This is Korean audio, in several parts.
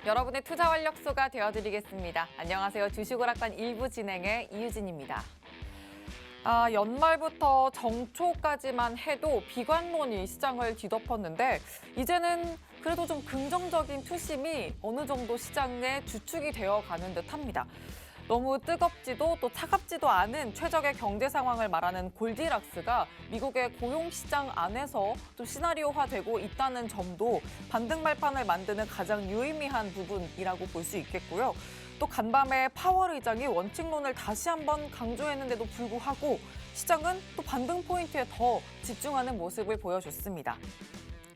여러분의 투자 활력소가 되어드리겠습니다. 안녕하세요. 주식오락관 1부 진행의 이유진입니다. 연말부터 정초까지만 해도 비관론이 시장을 뒤덮었는데 이제는 그래도 좀 긍정적인 투심이 어느 정도 시장의 주축이 되어가는 듯합니다. 너무 뜨겁지도 또 차갑지도 않은 최적의 경제 상황을 말하는 골디락스가 미국의 고용시장 안에서 또 시나리오화되고 있다는 점도 반등 발판을 만드는 가장 유의미한 부분이라고 볼 수 있겠고요. 또 간밤에 파월 의장이 원칙론을 다시 한번 강조했는데도 불구하고 시장은 또 반등 포인트에 더 집중하는 모습을 보여줬습니다.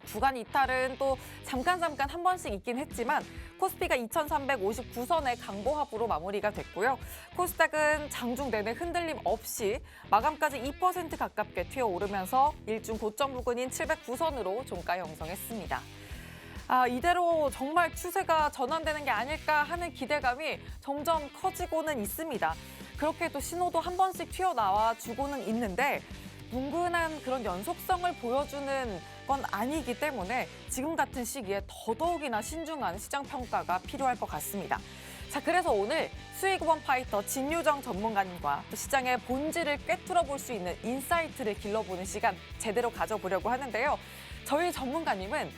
주간 이탈은 또 잠깐 한 번씩 있긴 했지만 코스피가 2359선의 강보합으로 마무리가 됐고요. 코스닥은 장중 내내 흔들림 없이 마감까지 2% 가깝게 튀어오르면서 일중 고점 부근인 709선으로 종가 형성했습니다. 이대로 정말 추세가 전환되는 게 아닐까 하는 기대감이 점점 커지고는 있습니다. 그렇게 또 신호도 한 번씩 튀어나와 주고는 있는데 뭉근한 그런 연속성을 보여주는 건 아니기 때문에 지금 같은 시기에 더더욱이나 신중한 시장 평가가 필요할 것 같습니다. 자, 그래서 오늘 수익5번 파이터 진유정 전문가님과 또 시장의 본질을 꿰뚫어 볼 수 있는 인사이트를 길러보는 시간 제대로 가져보려고 하는데요. 저희 전문가님은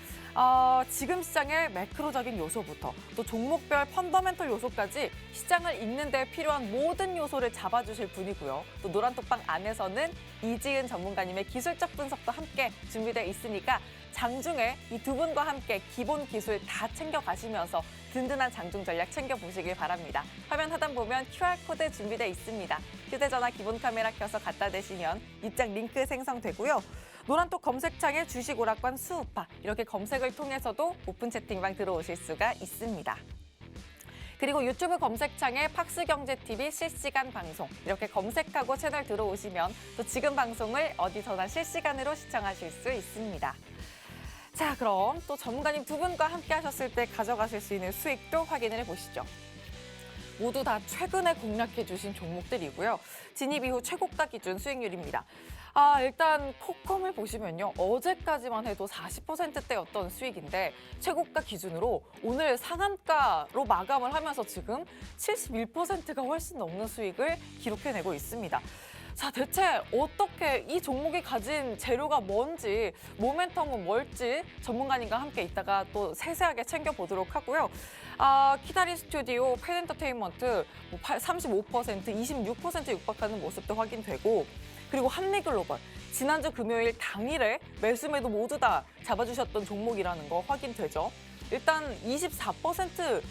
지금 시장의 매크로적인 요소부터 또 종목별 펀더멘털 요소까지 시장을 읽는 데 필요한 모든 요소를 잡아주실 분이고요. 또 노란톡방 안에서는 이지은 전문가님의 기술적 분석도 함께 준비되어 있으니까 장중에 이 두 분과 함께 기본 기술 다 챙겨가시면서 든든한 장중 전략 챙겨보시길 바랍니다. 화면 하단 보면 QR코드 준비되어 있습니다. 휴대전화 기본 카메라 켜서 갖다 대시면 입장 링크 생성되고요. 노란톡 검색창에 주식오락관 수우파 이렇게 검색을 통해서도 오픈 채팅방 들어오실 수가 있습니다. 그리고 유튜브 검색창에 팍스경제TV 실시간 방송 이렇게 검색하고 채널 들어오시면 또 지금 방송을 어디서나 실시간으로 시청하실 수 있습니다. 자, 그럼 또 전문가님 두 분과 함께 하셨을 때 가져가실 수 있는 수익도 확인을 해보시죠. 모두 다 최근에 공략해 주신 종목들이고요. 진입 이후 최고가 기준 수익률입니다. 일단 코컴을 보시면요. 어제까지만 해도 40%대였던 수익인데 최고가 기준으로 오늘 상한가로 마감을 하면서 지금 71%가 훨씬 넘는 수익을 기록해내고 있습니다. 자, 대체 어떻게 이 종목이 가진 재료가 뭔지, 모멘텀은 뭘지 전문가님과 함께 이따가 또 세세하게 챙겨보도록 하고요. 키다리 스튜디오, 펜엔터테인먼트 35%, 26% 육박하는 모습도 확인되고 그리고 한미글로벌, 지난주 금요일 당일에 매수매도 모두 다 잡아주셨던 종목이라는 거 확인되죠. 일단 24%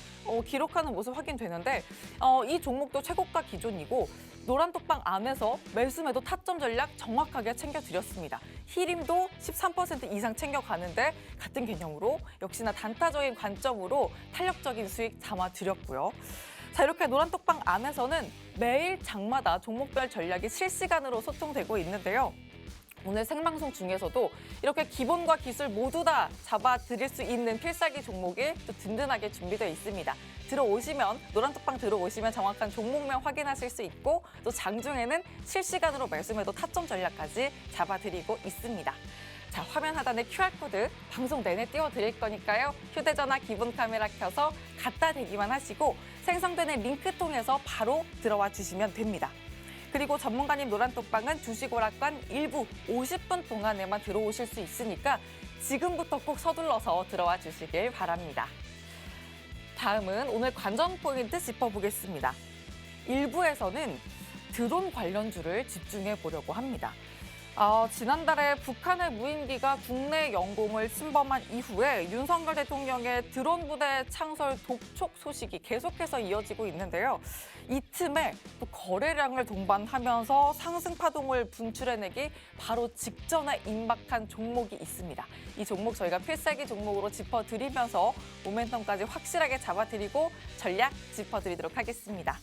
기록하는 모습 확인되는데 이 종목도 최고가 기준이고 노란톡방 안에서 매수매도 타점 전략 정확하게 챙겨드렸습니다. 히림도 13% 이상 챙겨가는데 같은 개념으로 역시나 단타적인 관점으로 탄력적인 수익 담아드렸고요. 자, 이렇게 노란톡방 안에서는 매일 장마다 종목별 전략이 실시간으로 소통되고 있는데요. 오늘 생방송 중에서도 이렇게 기본과 기술 모두 다 잡아드릴 수 있는 필살기 종목이 또 든든하게 준비되어 있습니다. 들어오시면 노란톡방 들어오시면 정확한 종목명 확인하실 수 있고 또 장중에는 실시간으로 매수매도 타점 전략까지 잡아드리고 있습니다. 자, 화면 하단에 QR코드 방송 내내 띄워드릴 거니까요. 휴대전화 기본 카메라 켜서 갖다 대기만 하시고 생성되는 링크 통해서 바로 들어와 주시면 됩니다. 그리고 전문가님 노란톡방은 주식오락관 1부 50분 동안에만 들어오실 수 있으니까 지금부터 꼭 서둘러서 들어와 주시길 바랍니다. 다음은 오늘 관전 포인트 짚어보겠습니다. 1부에서는 드론 관련주를 집중해 보려고 합니다. 지난달에 북한의 무인기가 국내 영공을 침범한 이후에 윤석열 대통령의 드론 부대 창설 독촉 소식이 계속해서 이어지고 있는데요. 이 틈에 또 거래량을 동반하면서 상승 파동을 분출해내기 바로 직전에 임박한 종목이 있습니다. 이 종목 저희가 필살기 종목으로 짚어드리면서 모멘텀까지 확실하게 잡아드리고 전략 짚어드리도록 하겠습니다.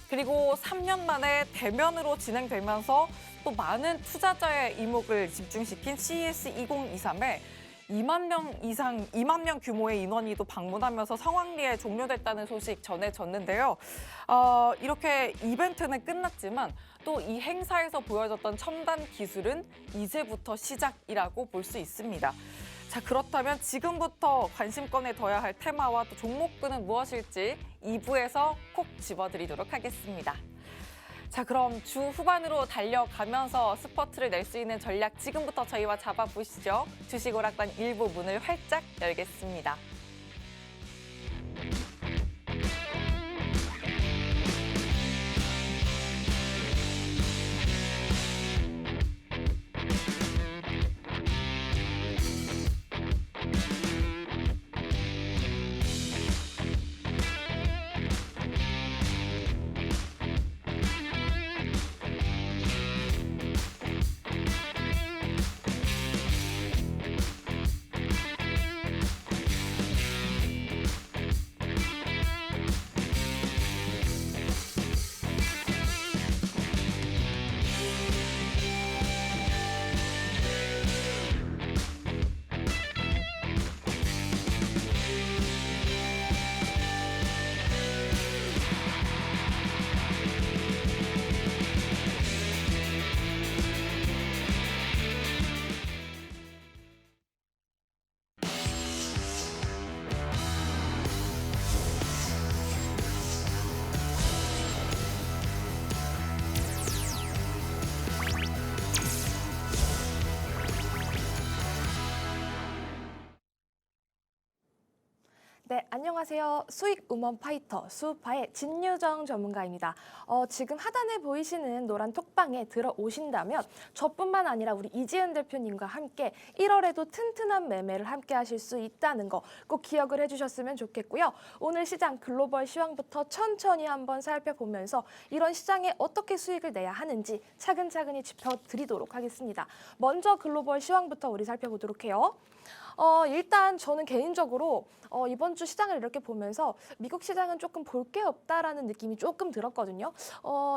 그리고 3년 만에 대면으로 진행되면서 또 많은 투자자의 이목을 집중시킨 CES 2023에 2만 명 규모의 인원이 또 방문하면서 성황리에 종료됐다는 소식 전해졌는데요. 이렇게 이벤트는 끝났지만 또 이 행사에서 보여졌던 첨단 기술은 이제부터 시작이라고 볼 수 있습니다. 자, 그렇다면 지금부터 관심권에 둬야 할 테마와 또 종목군은 무엇일지 2부에서 콕 집어드리도록 하겠습니다. 자, 그럼 주 후반으로 달려가면서 스퍼트를 낼 수 있는 전략 지금부터 저희와 잡아보시죠. 주식 오락관 1부 문을 활짝 열겠습니다. 네, 안녕하세요. 수익 우먼 파이터 수우파의 진유정 전문가입니다. 지금 하단에 보이시는 노란 톡방에 들어오신다면 저뿐만 아니라 우리 이지은 대표님과 함께 1월에도 튼튼한 매매를 함께 하실 수 있다는 거 꼭 기억을 해주셨으면 좋겠고요. 오늘 시장 글로벌 시황부터 천천히 한번 살펴보면서 이런 시장에 어떻게 수익을 내야 하는지 차근차근히 짚어드리도록 하겠습니다. 먼저 글로벌 시황부터 우리 살펴보도록 해요. 일단 저는 개인적으로 이번 주 시장을 이렇게 보면서 미국 시장은 조금 볼 게 없다라는 느낌이 조금 들었거든요.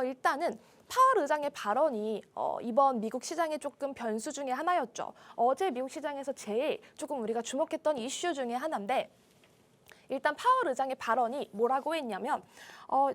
일단은 파월 의장의 발언이 이번 미국 시장의 조금 변수 중에 하나였죠. 어제 미국 시장에서 제일 조금 우리가 주목했던 이슈 중에 하나인데 일단 파월 의장의 발언이 뭐라고 했냐면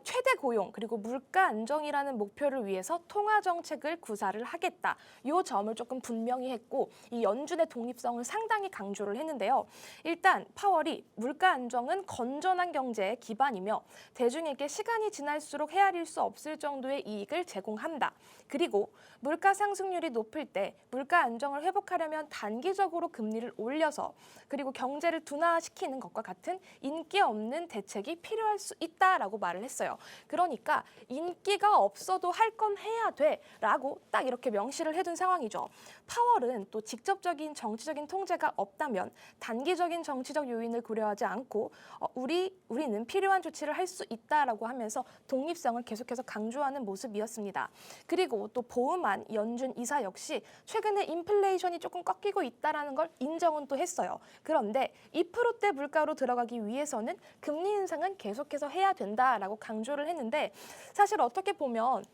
최대 고용 그리고 물가 안정이라는 목표를 위해서 통화 정책을 구사를 하겠다. 이 점을 조금 분명히 했고 이 연준의 독립성을 상당히 강조를 했는데요. 일단 파월이 물가 안정은 건전한 경제의 기반이며 대중에게 시간이 지날수록 헤아릴 수 없을 정도의 이익을 제공한다. 그리고 물가 상승률이 높을 때 물가 안정을 회복하려면 단기적으로 금리를 올려서 그리고 경제를 둔화시키는 것과 같은 인기 없는 대책이 필요할 수 있다라고 말을 했어요. 그러니까 인기가 없어도 할 건 해야 돼라고 딱 이렇게 명시를 해둔 상황이죠. 파월은 또 직접적인 정치적인 통제가 없다면 단기적인 정치적 요인을 고려하지 않고 우리는 필요한 조치를 할 수 있다라고 하면서 독립성을 계속해서 강조하는 모습이었습니다. 그리고 또 보음한 연준 이사 역시 최근에 인플레이션이 조금 꺾이고 있다라는 걸 인정은 또 했어요. 그런데 2%대 물가로 들어가기 위해서는 금리 인상은 계속해서 해야 된다라고 강조를 했는데 사실 어떻게 보면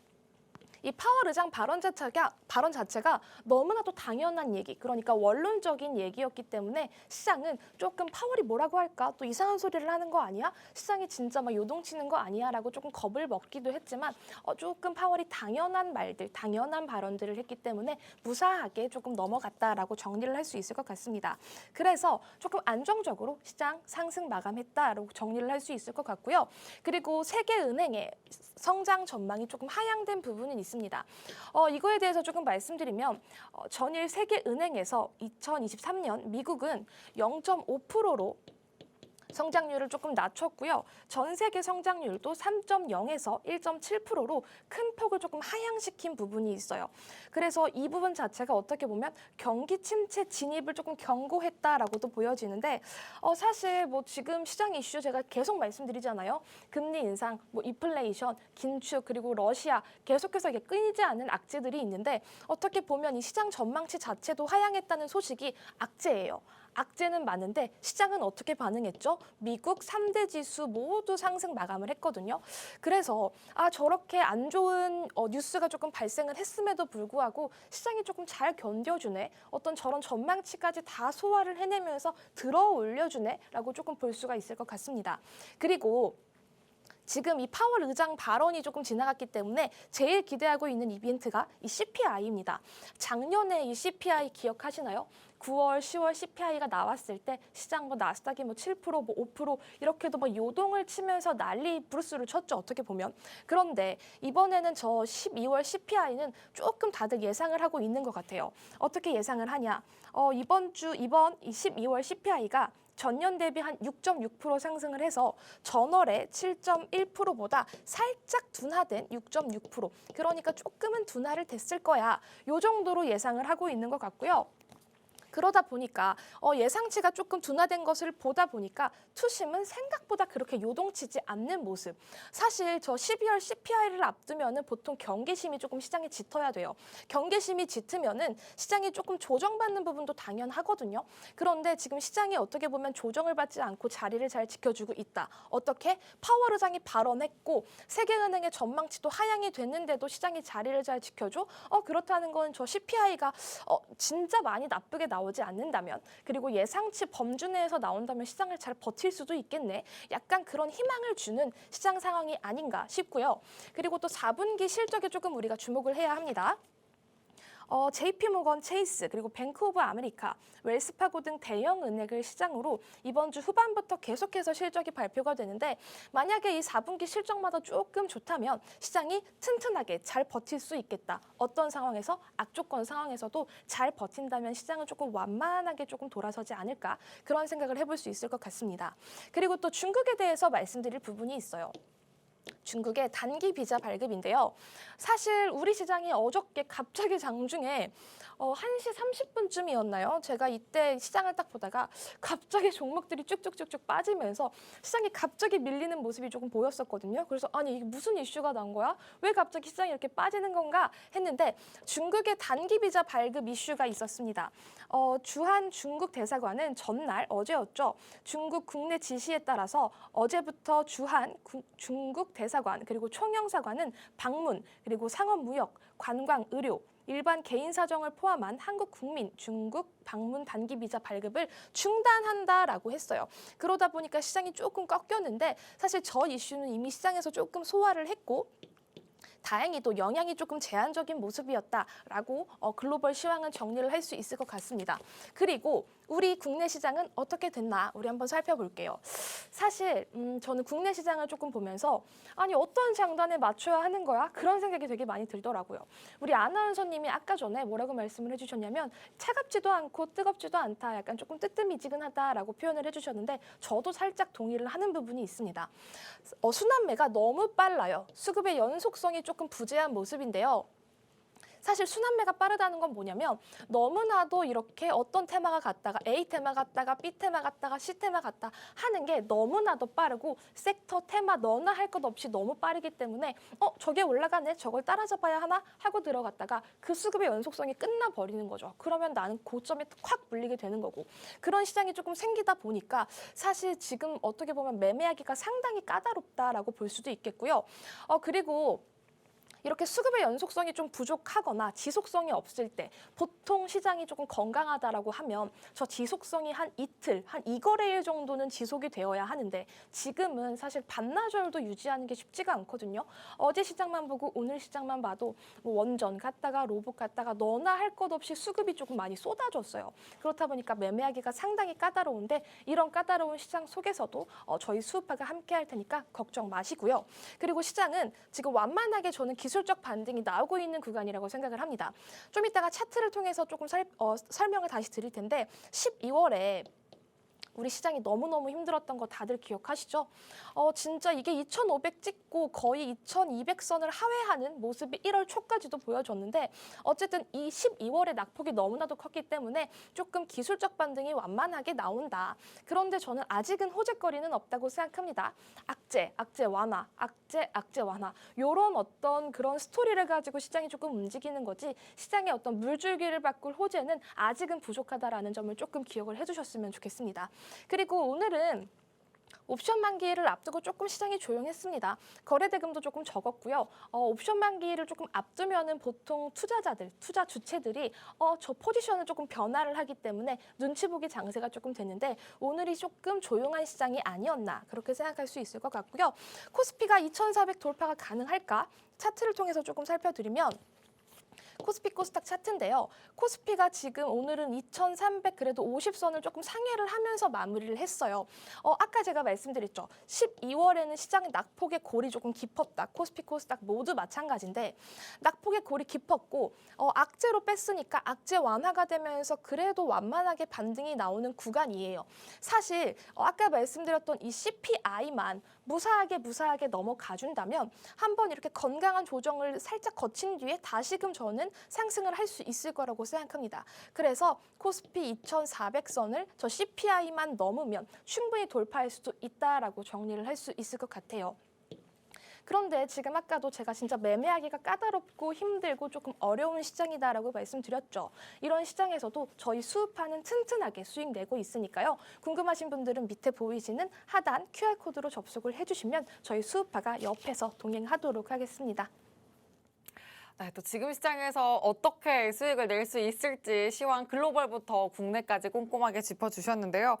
이 파월 의장 발언 자체가 너무나도 당연한 얘기, 그러니까 원론적인 얘기였기 때문에 시장은 조금 파월이 뭐라고 할까? 또 이상한 소리를 하는 거 아니야? 시장이 진짜 막 요동치는 거 아니야? 라고 조금 겁을 먹기도 했지만 조금 파월이 당연한 말들, 당연한 발언들을 했기 때문에 무사하게 조금 넘어갔다라고 정리를 할 수 있을 것 같습니다. 그래서 조금 안정적으로 시장 상승 마감했다라고 정리를 할 수 있을 것 같고요. 그리고 세계은행의 성장 전망이 조금 하향된 부분은 있습니다. 이거에 대해서 조금 말씀드리면 전일 세계은행에서 2023년 미국은 0.5%로 성장률을 조금 낮췄고요. 전 세계 성장률도 3.0에서 1.7%로 큰 폭을 조금 하향시킨 부분이 있어요. 그래서 이 부분 자체가 어떻게 보면 경기 침체 진입을 조금 경고했다라고도 보여지는데 사실 뭐 지금 시장 이슈 제가 계속 말씀드리잖아요. 금리 인상, 뭐 인플레이션, 긴축 그리고 러시아 계속해서 이게 끊이지 않는 악재들이 있는데 어떻게 보면 이 시장 전망치 자체도 하향했다는 소식이 악재예요. 악재는 많은데 시장은 어떻게 반응했죠? 미국 3대 지수 모두 상승 마감을 했거든요. 그래서 저렇게 안 좋은 뉴스가 조금 발생을 했음에도 불구하고 시장이 조금 잘 견뎌주네. 어떤 저런 전망치까지 다 소화를 해내면서 들어 올려주네라고 조금 볼 수가 있을 것 같습니다. 그리고 지금 이 파월 의장 발언이 조금 지나갔기 때문에 제일 기대하고 있는 이벤트가 이 CPI입니다. 작년에 이 CPI 기억하시나요? 9월, 10월 CPI가 나왔을 때 시장 뭐 나스닥이 뭐 7%, 뭐 5% 이렇게도 막 요동을 치면서 난리 브루스를 쳤죠. 어떻게 보면. 그런데 이번에는 저 12월 CPI는 조금 다들 예상을 하고 있는 것 같아요. 어떻게 예상을 하냐? 이번 이 12월 CPI가 전년 대비 한 6.6% 상승을 해서 전월에 7.1%보다 살짝 둔화된 6.6%. 그러니까 조금은 둔화를 됐을 거야. 요 정도로 예상을 하고 있는 것 같고요. 그러다 보니까 예상치가 조금 둔화된 것을 보다 보니까 투심은 생각보다 그렇게 요동치지 않는 모습. 사실 저 12월 CPI를 앞두면은 보통 경계심이 조금 시장에 짙어야 돼요. 경계심이 짙으면은 시장이 조금 조정받는 부분도 당연하거든요. 그런데 지금 시장이 어떻게 보면 조정을 받지 않고 자리를 잘 지켜주고 있다. 어떻게? 파월 의장이 발언했고 세계은행의 전망치도 하향이 됐는데도 시장이 자리를 잘 지켜줘? 그렇다는 건 저 CPI가 진짜 많이 나쁘게 나오지 않는다면 그리고 예상치 범주 내에서 나온다면 시장을 잘 버틸 수도 있겠네. 약간 그런 희망을 주는 시장 상황이 아닌가 싶고요. 그리고 또 4분기 실적에 조금 우리가 주목을 해야 합니다. JP모건 체이스 그리고 뱅크 오브 아메리카, 웰스파고 등 대형 은행을 시장으로 이번 주 후반부터 계속해서 실적이 발표가 되는데 만약에 이 4분기 실적마다 조금 좋다면 시장이 튼튼하게 잘 버틸 수 있겠다. 어떤 상황에서 악조건 상황에서도 잘 버틴다면 시장은 조금 완만하게 조금 돌아서지 않을까 그런 생각을 해볼 수 있을 것 같습니다. 그리고 또 중국에 대해서 말씀드릴 부분이 있어요. 중국의 단기 비자 발급인데요. 사실 우리 시장이 어저께 갑자기 장중에 1시 30분쯤이었나요? 제가 이때 시장을 딱 보다가 갑자기 종목들이 쭉쭉쭉쭉 빠지면서 시장이 갑자기 밀리는 모습이 조금 보였었거든요. 그래서 아니 이게 무슨 이슈가 난 거야? 왜 갑자기 시장이 이렇게 빠지는 건가 했는데 중국의 단기 비자 발급 이슈가 있었습니다. 주한 중국 대사관은 전날 어제였죠. 중국 국내 지시에 따라서 어제부터 주한 중국 대사관 그리고 총영사관은 방문 그리고 상업무역, 관광, 의료 일반 개인 사정을 포함한 한국 국민 중국 방문 단기 비자 발급을 중단한다라고 했어요. 그러다 보니까 시장이 조금 꺾였는데 사실 저 이슈는 이미 시장에서 조금 소화를 했고 다행히도 영향이 조금 제한적인 모습이었다라고 글로벌 시황은 정리를 할 수 있을 것 같습니다. 그리고 우리 국내 시장은 어떻게 됐나 우리 한번 살펴볼게요. 사실 저는 국내 시장을 조금 보면서 아니 어떤 장단에 맞춰야 하는 거야? 그런 생각이 되게 많이 들더라고요. 우리 아나운서님이 아까 전에 뭐라고 말씀을 해주셨냐면 차갑지도 않고 뜨겁지도 않다. 약간 조금 뜨뜻미지근하다라고 표현을 해주셨는데 저도 살짝 동의를 하는 부분이 있습니다. 순환매가 너무 빨라요. 수급의 연속성이 조금 부재한 모습인데요. 사실 순환매가 빠르다는 건 뭐냐면 너무나도 이렇게 어떤 테마가 갔다가 A 테마 갔다가 B 테마 갔다가 C 테마 갔다 하는 게 너무나도 빠르고 섹터 테마 너나 할 것 없이 너무 빠르기 때문에 저게 올라가네 저걸 따라잡아야 하나 하고 들어갔다가 그 수급의 연속성이 끝나버리는 거죠. 그러면 나는 고점에 확 물리게 되는 거고 그런 시장이 조금 생기다 보니까 사실 지금 어떻게 보면 매매하기가 상당히 까다롭다라고 볼 수도 있겠고요. 그리고 이렇게 수급의 연속성이 좀 부족하거나 지속성이 없을 때 보통 시장이 조금 건강하다라고 하면 저 지속성이 한 이틀, 한 2거래일 정도는 지속이 되어야 하는데 지금은 사실 반나절도 유지하는 게 쉽지가 않거든요. 어제 시장만 보고 오늘 시장만 봐도 뭐 원전 갔다가 로봇 갔다가 너나 할 것 없이 수급이 조금 많이 쏟아졌어요. 그렇다 보니까 매매하기가 상당히 까다로운데 이런 까다로운 시장 속에서도 저희 수우파가 함께 할 테니까 걱정 마시고요. 그리고 시장은 지금 완만하게 저는 기술적 반등이 나오고 있는 구간이라고 생각을 합니다. 좀 이따가 차트를 통해서 조금 설명을 다시 드릴 텐데 12월에 우리 시장이 너무너무 힘들었던 거 다들 기억하시죠? 진짜 이게 2,500 찍고 거의 2,200선을 하회하는 모습이 1월 초까지도 보여줬는데 어쨌든 이 12월의 낙폭이 너무나도 컸기 때문에 조금 기술적 반등이 완만하게 나온다. 그런데 저는 아직은 호재거리는 없다고 생각합니다. 악재 완화, 악재 완화 이런 어떤 그런 스토리를 가지고 시장이 조금 움직이는 거지 시장의 어떤 물줄기를 바꿀 호재는 아직은 부족하다라는 점을 조금 기억을 해주셨으면 좋겠습니다. 그리고 오늘은 옵션 만기를 앞두고 조금 시장이 조용했습니다. 거래 대금도 조금 적었고요. 옵션 만기를 조금 앞두면은 보통 투자자들, 투자 주체들이 저 포지션을 조금 변화를 하기 때문에 눈치 보기 장세가 조금 됐는데 오늘이 조금 조용한 시장이 아니었나 그렇게 생각할 수 있을 것 같고요. 코스피가 2,400 돌파가 가능할까? 차트를 통해서 조금 살펴드리면 코스피 코스닥 차트인데요. 코스피가 지금 오늘은 2,300 그래도 50선을 조금 상회를 하면서 마무리를 했어요. 아까 제가 말씀드렸죠. 12월에는 시장의 낙폭의 골이 조금 깊었다. 코스피 코스닥 모두 마찬가지인데 낙폭의 골이 깊었고 악재로 뺐으니까 악재 완화가 되면서 그래도 완만하게 반등이 나오는 구간이에요. 사실 아까 말씀드렸던 이 CPI만 무사하게 넘어가준다면 한번 이렇게 건강한 조정을 살짝 거친 뒤에 다시금 저는 상승을 할 수 있을 거라고 생각합니다. 그래서 코스피 2,400선을 저 CPI만 넘으면 충분히 돌파할 수도 있다라고 정리를 할 수 있을 것 같아요. 그런데 지금 아까도 제가 진짜 매매하기가 까다롭고 힘들고 조금 어려운 시장이다라고 말씀드렸죠. 이런 시장에서도 저희 수우파는 튼튼하게 수익 내고 있으니까요. 궁금하신 분들은 밑에 보이시는 하단 QR코드로 접속을 해주시면 저희 수우파가 옆에서 동행하도록 하겠습니다. 네, 또 지금 시장에서 어떻게 수익을 낼 수 있을지 시황 글로벌부터 국내까지 꼼꼼하게 짚어주셨는데요.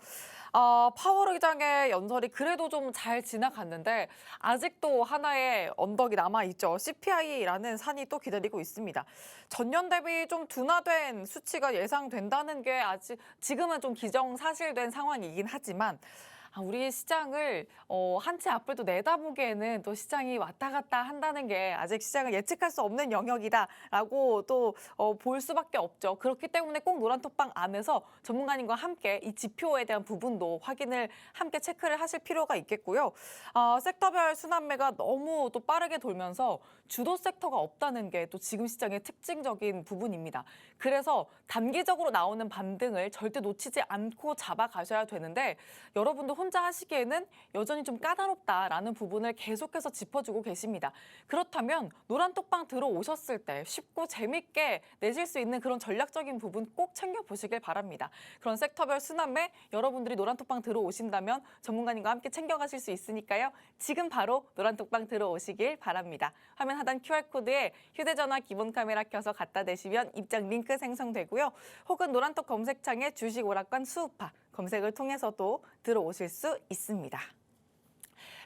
파월 의장의 연설이 그래도 좀 잘 지나갔는데 아직도 하나의 언덕이 남아있죠. CPI라는 산이 또 기다리고 있습니다. 전년 대비 좀 둔화된 수치가 예상된다는 게 아직 지금은 좀 기정사실된 상황이긴 하지만 우리 시장을 한 치 앞을 또 내다보기에는 또 시장이 왔다 갔다 한다는 게 아직 시장을 예측할 수 없는 영역이다라고 또 볼 수밖에 없죠. 그렇기 때문에 꼭 노란톡방 안에서 전문가님과 함께 이 지표에 대한 부분도 확인을 함께 체크를 하실 필요가 있겠고요. 섹터별 순환매가 너무 또 빠르게 돌면서 주도 섹터가 없다는 게 또 지금 시장의 특징적인 부분입니다. 그래서 단기적으로 나오는 반등을 절대 놓치지 않고 잡아가셔야 되는데 여러분도 혼자 하시기에는 여전히 좀 까다롭다라는 부분을 계속해서 짚어주고 계십니다. 그렇다면 노란톡방 들어오셨을 때 쉽고 재밌게 내실 수 있는 그런 전략적인 부분 꼭 챙겨보시길 바랍니다. 그런 섹터별 순환매 여러분들이 노란톡방 들어오신다면 전문가님과 함께 챙겨가실 수 있으니까요. 지금 바로 노란톡방 들어오시길 바랍니다. 화면 하단 QR코드에 휴대전화 기본 카메라 켜서 갖다 대시면 입장 링크 생성되고요. 혹은 노란톡 검색창에 주식 오락관 수우파 검색을 통해서도 들어오실 수 있습니다.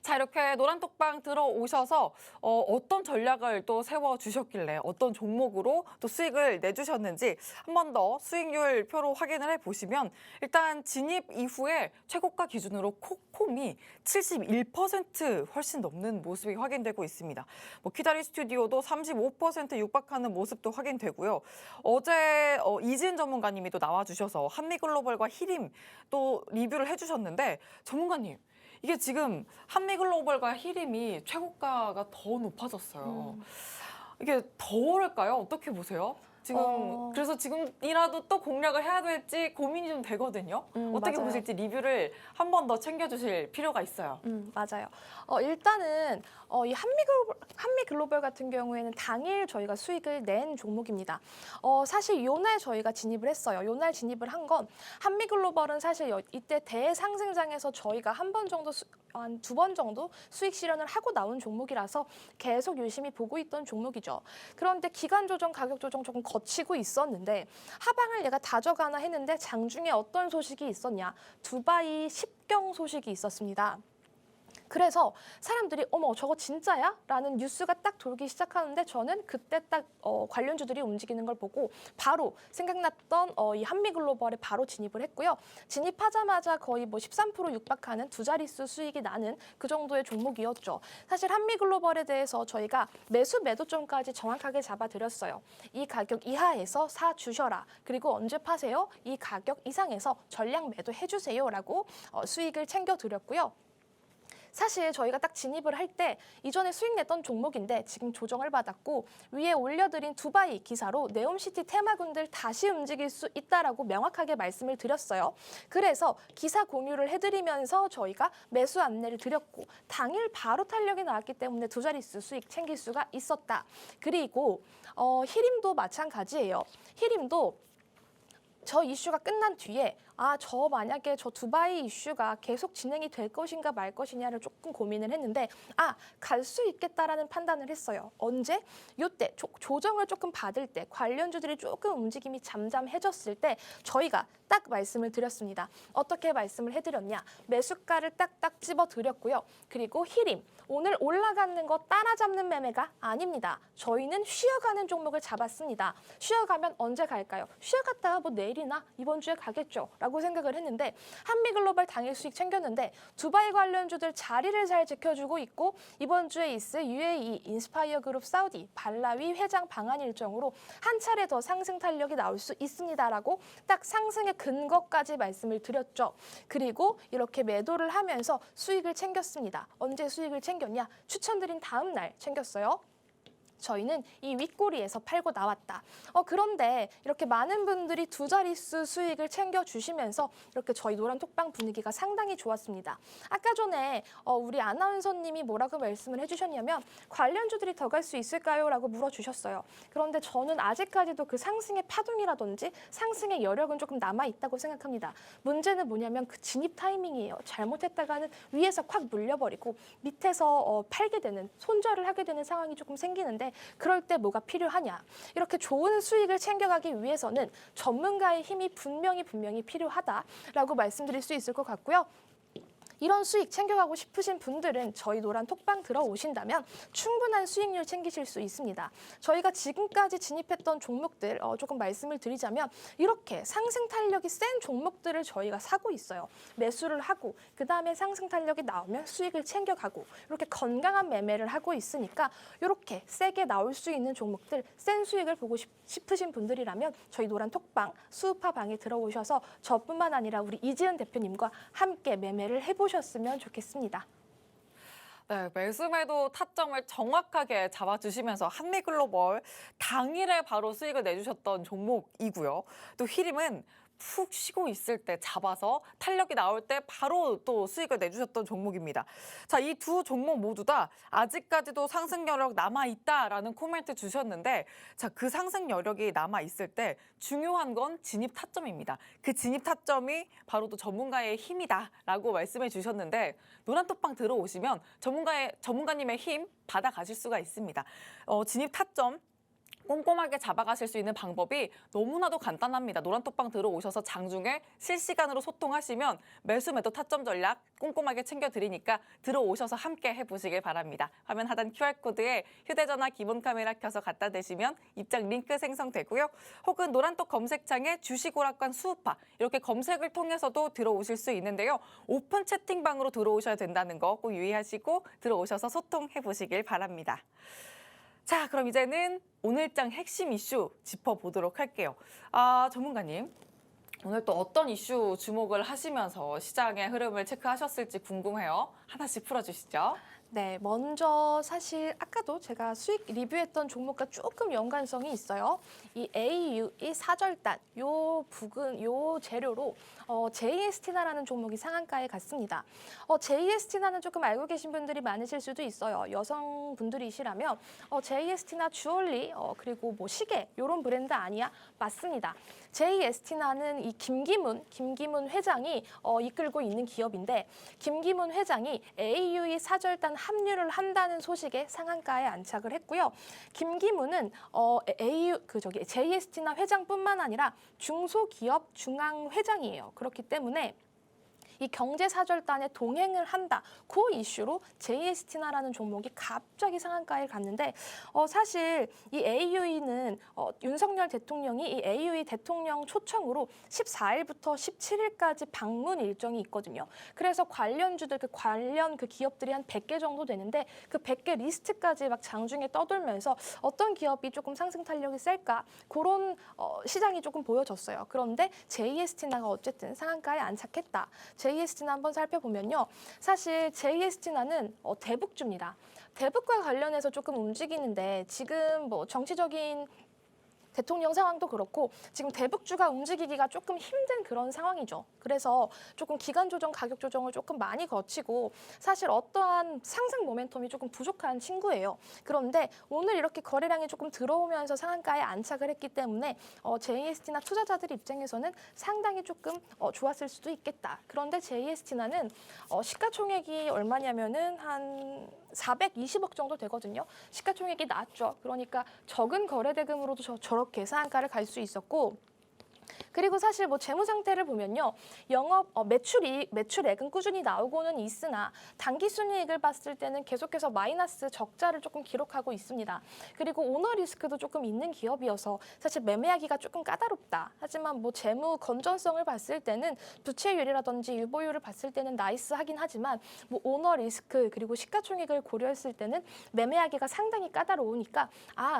자, 이렇게 노란톡방 들어오셔서 어떤 전략을 또 세워주셨길래 어떤 종목으로 또 수익을 내주셨는지 한 번 더 수익률 표로 확인을 해보시면 일단 진입 이후에 최고가 기준으로 코콤이 71% 훨씬 넘는 모습이 확인되고 있습니다. 키다리 스튜디오도 35% 육박하는 모습도 확인되고요. 어제 이진 전문가님이 또 나와주셔서 한미글로벌과 히림 또 리뷰를 해주셨는데 전문가님 이게 지금 한미글로벌과 히림이 최고가가 더 높아졌어요. 이게 더 오를까요? 어떻게 보세요? 지금 그래서 지금이라도 또 공략을 해야 될지 고민이 좀 되거든요. 어떻게 맞아요. 보실지 리뷰를 한 번 더 챙겨주실 필요가 있어요. 맞아요. 일단은 이 한미글로벌 같은 경우에는 당일 저희가 수익을 낸 종목입니다. 사실 요날 저희가 진입을 했어요. 요날 진입을 한 건 한미글로벌은 사실 이때 대상승장에서 저희가 한 번 정도 한 2번 정도 수익 실현을 하고 나온 종목이라서 계속 유심히 보고 있던 종목이죠. 그런데 기간 조정, 가격 조정 조금 거치고 있었는데 하방을 얘가 다져가나 했는데 장중에 어떤 소식이 있었냐? 두바이 10경 소식이 있었습니다. 그래서 사람들이 어머 저거 진짜야? 라는 뉴스가 딱 돌기 시작하는데 저는 그때 딱 관련주들이 움직이는 걸 보고 바로 생각났던 이 한미글로벌에 바로 진입을 했고요. 진입하자마자 거의 13% 육박하는 두 자릿수 수익이 나는 그 정도의 종목이었죠. 사실 한미글로벌에 대해서 저희가 매수 매도점까지 정확하게 잡아드렸어요. 이 가격 이하에서 사주셔라. 그리고 언제 파세요? 이 가격 이상에서 전량 매도해주세요. 라고 수익을 챙겨드렸고요. 사실 저희가 딱 진입을 할 때 이전에 수익 냈던 종목인데 지금 조정을 받았고 위에 올려드린 두바이 기사로 네옴시티 테마군들 다시 움직일 수 있다라고 명확하게 말씀을 드렸어요. 그래서 기사 공유를 해드리면서 저희가 매수 안내를 드렸고 당일 바로 탄력이 나왔기 때문에 두 자릿수 수익 챙길 수가 있었다. 그리고 히림도 마찬가지예요. 히림도 저 이슈가 끝난 뒤에 저 만약에 저 두바이 이슈가 계속 진행이 될 것인가 말 것이냐를 조금 고민을 했는데 갈 수 있겠다라는 판단을 했어요. 언제? 이때 조정을 조금 받을 때 관련주들이 조금 움직임이 잠잠해졌을 때 저희가 딱 말씀을 드렸습니다. 어떻게 말씀을 해드렸냐? 매수가를 딱딱 집어드렸고요. 그리고 히림, 오늘 올라가는 거 따라잡는 매매가 아닙니다. 저희는 쉬어가는 종목을 잡았습니다. 쉬어가면 언제 갈까요? 쉬어갔다가 뭐 내일이나 이번 주에 가겠죠 라고 생각을 했는데 한미글로벌 당일 수익 챙겼는데 두바이 관련주들 자리를 잘 지켜주고 있고 이번 주에 있을 UAE, 인스파이어 그룹 사우디, 발라위 회장 방한 일정으로 한 차례 더 상승 탄력이 나올 수 있습니다라고 딱 상승의 근거까지 말씀을 드렸죠. 그리고 이렇게 매도를 하면서 수익을 챙겼습니다. 언제 수익을 챙겼냐? 추천드린 다음 날 챙겼어요. 저희는 이 윗꼬리에서 팔고 나왔다. 그런데 이렇게 많은 분들이 두 자릿수 수익을 챙겨주시면서 이렇게 저희 노란 톡방 분위기가 상당히 좋았습니다. 아까 전에 우리 아나운서님이 뭐라고 말씀을 해주셨냐면 관련주들이 더 갈 수 있을까요? 라고 물어주셨어요. 그런데 저는 아직까지도 그 상승의 파동이라든지 상승의 여력은 조금 남아있다고 생각합니다. 문제는 뭐냐면 그 진입 타이밍이에요. 잘못했다가는 위에서 콱 물려버리고 밑에서 팔게 되는, 손절을 하게 되는 상황이 조금 생기는데 그럴 때 뭐가 필요하냐? 이렇게 좋은 수익을 챙겨가기 위해서는 전문가의 힘이 분명히 필요하다라고 말씀드릴 수 있을 것 같고요. 이런 수익 챙겨가고 싶으신 분들은 저희 노란 톡방 들어오신다면 충분한 수익률 챙기실 수 있습니다. 저희가 지금까지 진입했던 종목들 조금 말씀을 드리자면 이렇게 상승 탄력이 센 종목들을 저희가 사고 있어요. 매수를 하고 그 다음에 상승 탄력이 나오면 수익을 챙겨가고 이렇게 건강한 매매를 하고 있으니까 이렇게 세게 나올 수 있는 종목들 센 수익을 보고 싶으신 분들이라면 저희 노란 톡방 수우파 방에 들어오셔서 저뿐만 아니라 우리 이지은 대표님과 함께 매매를 해보셨으면 좋겠습니다. 네, 매수매도 타점을 정확하게 잡아주시면서 한미글로벌 당일에 바로 수익을 내주셨던 종목이고요. 또 히림은 푹 쉬고 있을 때 잡아서 탄력이 나올 때 바로 또 수익을 내주셨던 종목입니다. 자, 이 두 종목 모두 다 아직까지도 상승 여력 남아있다라는 코멘트 주셨는데 자, 그 상승 여력이 남아있을 때 중요한 건 진입 타점입니다. 그 진입 타점이 바로 또 전문가의 힘이다라고 말씀해 주셨는데 노란톡방 들어오시면 전문가님의 힘 받아가실 수가 있습니다. 진입 타점 꼼꼼하게 잡아가실 수 있는 방법이 너무나도 간단합니다. 노란톡방 들어오셔서 장중에 실시간으로 소통하시면 매수 매도 타점 전략 꼼꼼하게 챙겨드리니까 들어오셔서 함께 해보시길 바랍니다. 화면 하단 QR코드에 휴대전화 기본 카메라 켜서 갖다 대시면 입장 링크 생성되고요. 혹은 노란톡 검색창에 주식오락관 수우파 이렇게 검색을 통해서도 들어오실 수 있는데요. 오픈 채팅방으로 들어오셔야 된다는 거 꼭 유의하시고 들어오셔서 소통해보시길 바랍니다. 자, 그럼 이제는 오늘장 핵심 이슈 짚어보도록 할게요. 전문가님, 오늘 또 어떤 이슈 주목을 하시면서 시장의 흐름을 체크하셨을지 궁금해요. 하나씩 풀어주시죠. 네, 먼저 사실 아까도 제가 수익 리뷰했던 종목과 조금 연관성이 있어요. 이 AU, 이 사절단, 요 재료로 JST나라는 종목이 상한가에 갔습니다. JST나는 조금 알고 계신 분들이 많으실 수도 있어요. 여성분들이시라면 JST나 주얼리 그리고 뭐 시계 이런 브랜드 아니야? 맞습니다. JST나는 이 김기문 회장이 이끌고 있는 기업인데 김기문 회장이 AU의 사절단 합류를 한다는 소식에 상한가에 안착을 했고요. 김기문은 JST나 회장뿐만 아니라 중소기업 중앙회장이에요. 그렇기 때문에 이 경제사절단에 동행을 한다. 그 이슈로 JST나라는 종목이 갑자기 상한가에 갔는데 사실 이 AUE는 윤석열 대통령이 이 AUE 대통령 초청으로 14일부터 17일까지 방문 일정이 있거든요. 그래서 관련주들 관련 기업들이 한 100개 정도 되는데 그 100개 리스트까지 막 장중에 떠돌면서 어떤 기업이 조금 상승 탄력이 셀까? 그런 시장이 조금 보여졌어요. 그런데 JST나가 어쨌든 상한가에 안착했다. JST나 한번 살펴보면요. 사실 JST나는 대북주입니다. 대북과 관련해서 조금 움직이는데 지금 뭐 정치적인 대통령 상황도 그렇고 지금 대북주가 움직이기가 조금 힘든 그런 상황이죠. 그래서 조금 기간 조정, 가격 조정을 조금 많이 거치고 사실 어떠한 상승 모멘텀이 조금 부족한 친구예요. 그런데 오늘 이렇게 거래량이 조금 들어오면서 상한가에 안착을 했기 때문에 JST나 투자자들 입장에서는 상당히 조금 좋았을 수도 있겠다. 그런데 JST나는 시가총액이 얼마냐면은 한 420억 정도 되거든요. 시가총액이 낮죠. 그러니까 적은 거래대금으로도 저렇게 상한가를 갈 수 있었고, 그리고 사실 뭐 재무 상태를 보면요, 영업 매출액은 꾸준히 나오고는 있으나 당기 순이익을 봤을 때는 계속해서 마이너스 적자를 조금 기록하고 있습니다. 그리고 오너 리스크도 조금 있는 기업이어서 사실 매매하기가 조금 까다롭다. 하지만 뭐 재무 건전성을 봤을 때는 부채율이라든지 유보율을 봤을 때는 나이스하긴 하지만 뭐 오너 리스크 그리고 시가총액을 고려했을 때는 매매하기가 상당히 까다로우니까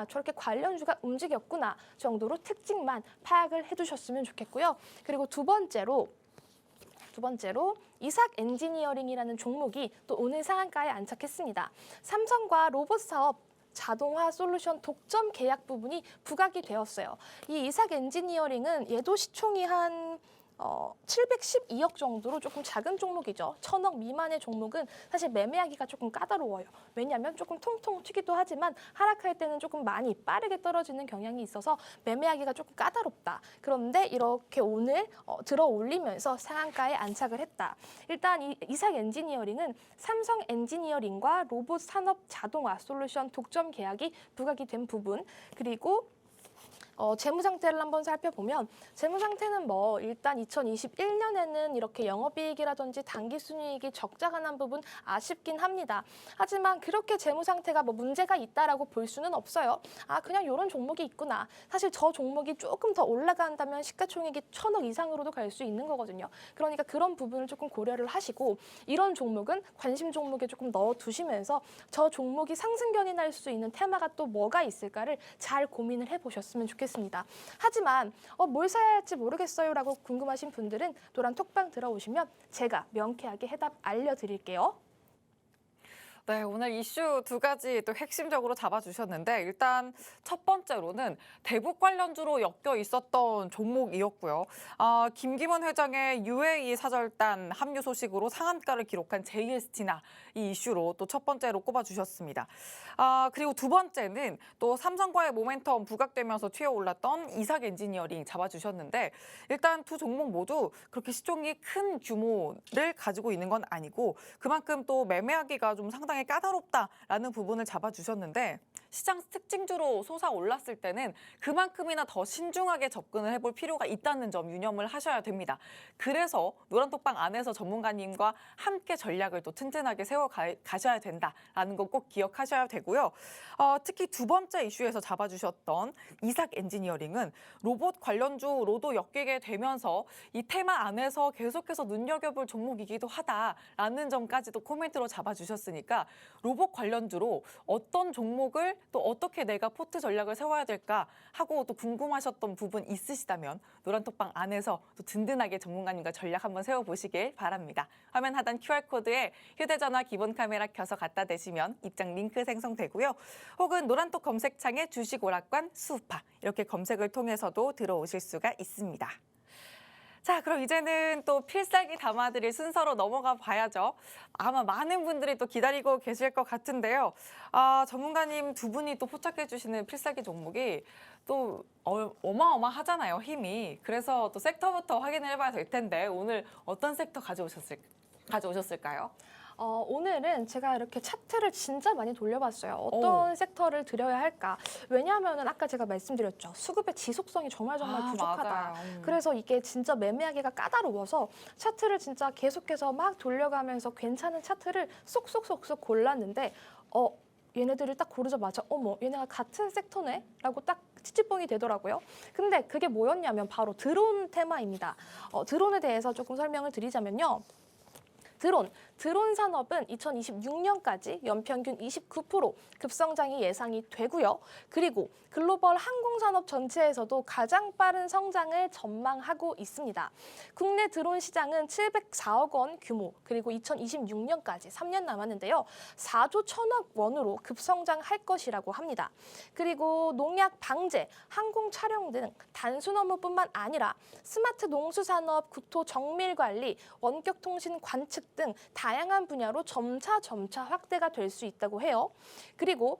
저렇게 관련주가 움직였구나 정도로 특징만 파악을 해두셨으면 좋겠고요. 그리고 두 번째로 이삭 엔지니어링이라는 종목이 또 오늘 상한가에 안착했습니다. 삼성과 로봇 사업 자동화 솔루션 독점 계약 부분이 부각이 되었어요. 이 이삭 엔지니어링은 얘도 시총이 한 712억 정도로 조금 작은 종목이죠. 1,000억 미만의 종목은 사실 매매하기가 조금 까다로워요. 왜냐하면 조금 통통 튀기도 하지만 하락할 때는 조금 많이 빠르게 떨어지는 경향이 있어서 매매하기가 조금 까다롭다. 그런데 이렇게 오늘 들어 올리면서 상한가에 안착을 했다. 일단 이삭 엔지니어링은 삼성 엔지니어링과 로봇 산업 자동화 솔루션 독점 계약이 부각이 된 부분, 그리고 재무 상태를 한번 살펴보면 재무 상태는 뭐 일단 2021년에는 이렇게 영업이익이라든지 당기순이익이 적자가 난 부분 아쉽긴 합니다. 하지만 그렇게 재무 상태가 뭐 문제가 있다라고 볼 수는 없어요. 그냥 이런 종목이 있구나. 사실 저 종목이 조금 더 올라간다면 시가총액이 1,000억 이상으로도 갈 수 있는 거거든요. 그러니까 그런 부분을 조금 고려를 하시고 이런 종목은 관심 종목에 조금 넣어두시면서 저 종목이 상승견이 날 수 있는 테마가 또 뭐가 있을까를 잘 고민을 해보셨으면 좋겠습니다. 하지만 뭘 사야 할지 모르겠어요라고 궁금하신 분들은 노란 톡방 들어오시면 제가 명쾌하게 해답 알려드릴게요. 네, 오늘 이슈 두 가지 또 핵심적으로 잡아주셨는데 일단 첫 번째로는 대북 관련주로 엮여 있었던 종목이었고요. 김기문 회장의 UAE 사절단 합류 소식으로 상한가를 기록한 JST나 이 이슈로 또 첫 번째로 꼽아주셨습니다. 그리고 두 번째는 또 삼성과의 모멘텀 부각되면서 튀어올랐던 이삭 엔지니어링 잡아주셨는데 일단 두 종목 모두 그렇게 시총이 큰 규모를 가지고 있는 건 아니고 그만큼 또 매매하기가 좀 상당히 까다롭다라는 부분을 잡아주셨는데 시장 특징주로 솟아올랐을 때는 그만큼이나 더 신중하게 접근을 해볼 필요가 있다는 점 유념을 하셔야 됩니다. 그래서 노란톡방 안에서 전문가님과 함께 전략을 또 튼튼하게 세워가셔야 된다라는 거 꼭 기억하셔야 되고요. 특히 두 번째 이슈에서 잡아주셨던 이삭 엔지니어링은 로봇 관련주로도 엮이게 되면서 이 테마 안에서 계속해서 눈여겨볼 종목이기도 하다라는 점까지도 코멘트로 잡아주셨으니까 로봇 관련주로 어떤 종목을 또 어떻게 내가 포트 전략을 세워야 될까 하고 또 궁금하셨던 부분 있으시다면 노란톡방 안에서 또 든든하게 전문가님과 전략 한번 세워보시길 바랍니다. 화면 하단 QR코드에 휴대전화 기본 카메라 켜서 갖다 대시면 입장 링크 생성되고요. 혹은 노란톡 검색창에 주식 오락관 수우파 이렇게 검색을 통해서도 들어오실 수가 있습니다. 자, 그럼 이제는 또 필살기 담아드릴 순서로 넘어가 봐야죠. 아마 많은 분들이 또 기다리고 계실 것 같은데요. 전문가님 두 분이 또 포착해 주시는 필살기 종목이 또 어마어마하잖아요, 힘이. 그래서 또 섹터부터 확인을 해봐야 될 텐데 오늘 어떤 섹터 가져오셨을까요? 오늘은 제가 이렇게 차트를 진짜 많이 돌려봤어요. 어떤 섹터를 들여야 할까? 왜냐하면 아까 제가 말씀드렸죠. 수급의 지속성이 정말 부족하다. 맞아요. 그래서 이게 진짜 매매하기가 까다로워서 차트를 진짜 계속해서 막 돌려가면서 괜찮은 차트를 쏙쏙쏙쏙 골랐는데 얘네들을 딱 고르자마자 어머 얘네가 같은 섹터네? 라고 딱 찌찌뽕이 되더라고요. 근데 그게 뭐였냐면 바로 드론 테마입니다. 드론에 대해서 조금 설명을 드리자면요. 드론 산업은 2026년까지 연평균 29% 급성장이 예상이 되고요. 그리고 글로벌 항공산업 전체에서도 가장 빠른 성장을 전망하고 있습니다. 국내 드론 시장은 704억 원 규모, 그리고 2026년까지 3년 남았는데요. 4조 1천억 원으로 급성장할 것이라고 합니다. 그리고 농약 방제, 항공 촬영 등 단순 업무뿐만 아니라 스마트 농수산업, 국토 정밀 관리, 원격 통신 관측 등 다양한 분야로 점차 확대가 될 수 있다고 해요. 그리고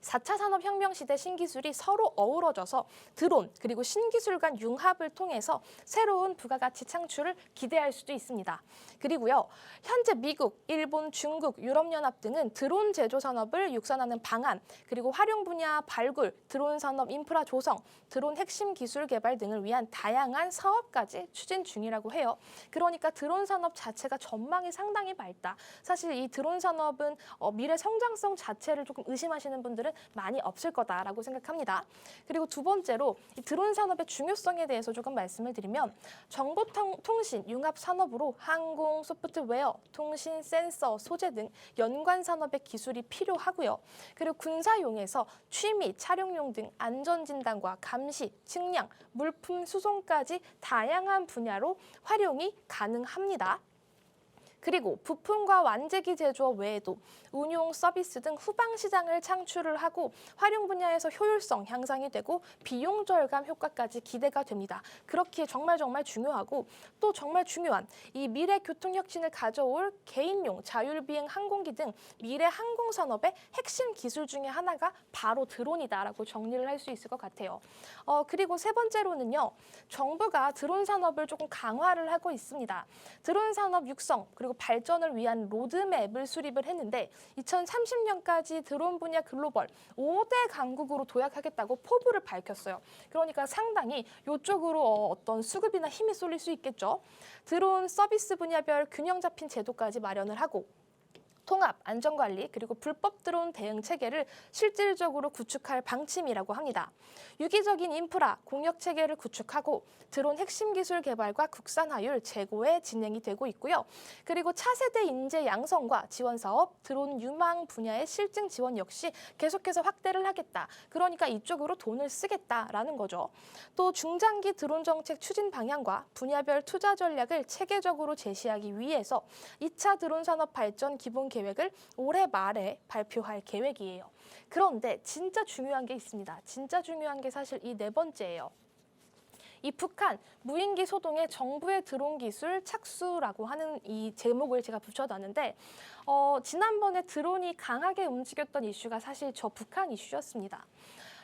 4차 산업혁명 시대 신기술이 서로 어우러져서 드론 그리고 신기술 간 융합을 통해서 새로운 부가가치 창출을 기대할 수도 있습니다. 그리고요, 현재 미국, 일본, 중국, 유럽연합 등은 드론 제조 산업을 육성하는 방안, 그리고 활용 분야 발굴, 드론 산업 인프라 조성, 드론 핵심 기술 개발 등을 위한 다양한 사업까지 추진 중이라고 해요. 그러니까 드론 산업 자체가 전망이 상당히 밝다. 사실 이 드론 산업은 미래 성장성 자체를 조금 의심하시는 분들은 많이 없을 거다라고 생각합니다. 그리고 두 번째로 이 드론 산업의 중요성에 대해서 조금 말씀을 드리면 정보통신 융합 산업으로 항공, 소프트웨어, 통신, 센서, 소재 등 연관 산업의 기술이 필요하고요. 그리고 군사용에서 취미, 촬영용 등 안전진단과 감시, 측량, 물품 수송까지 다양한 분야로 활용이 가능합니다. 그리고 부품과 완제기 제조업 외에도 운용, 서비스 등 후방 시장을 창출을 하고 활용 분야에서 효율성 향상이 되고 비용 절감 효과까지 기대가 됩니다. 그렇기에 정말 중요하고 또 정말 중요한 이 미래 교통 혁신을 가져올 개인용 자율비행 항공기 등 미래 항공산업의 핵심 기술 중에 하나가 바로 드론이다라고 정리를 할 수 있을 것 같아요. 그리고 세 번째로는요, 정부가 드론 산업을 조금 강화를 하고 있습니다. 드론 산업 육성 그리고 발전을 위한 로드맵을 수립을 했는데 2030년까지 드론 분야 글로벌 5대 강국으로 도약하겠다고 포부를 밝혔어요. 그러니까 상당히 이쪽으로 어떤 수급이나 힘이 쏠릴 수 있겠죠. 드론 서비스 분야별 균형 잡힌 제도까지 마련을 하고 통합, 안전관리, 그리고 불법 드론 대응 체계를 실질적으로 구축할 방침이라고 합니다. 유기적인 인프라, 공역 체계를 구축하고 드론 핵심 기술 개발과 국산화율 제고에 진행이 되고 있고요. 그리고 차세대 인재 양성과 지원 사업, 드론 유망 분야의 실증 지원 역시 계속해서 확대를 하겠다. 그러니까 이쪽으로 돈을 쓰겠다라는 거죠. 또 중장기 드론 정책 추진 방향과 분야별 투자 전략을 체계적으로 제시하기 위해서 2차 드론 산업 발전 기본 계획을 올해 말에 발표할 계획이에요. 그런데 진짜 중요한 게 있습니다. 진짜 중요한 게 사실 이 네 번째예요. 이 북한 무인기 소동에 정부의 드론 기술 착수라고 하는 이 제목을 제가 붙여놨는데 지난번에 드론이 강하게 움직였던 이슈가 사실 저 북한 이슈였습니다.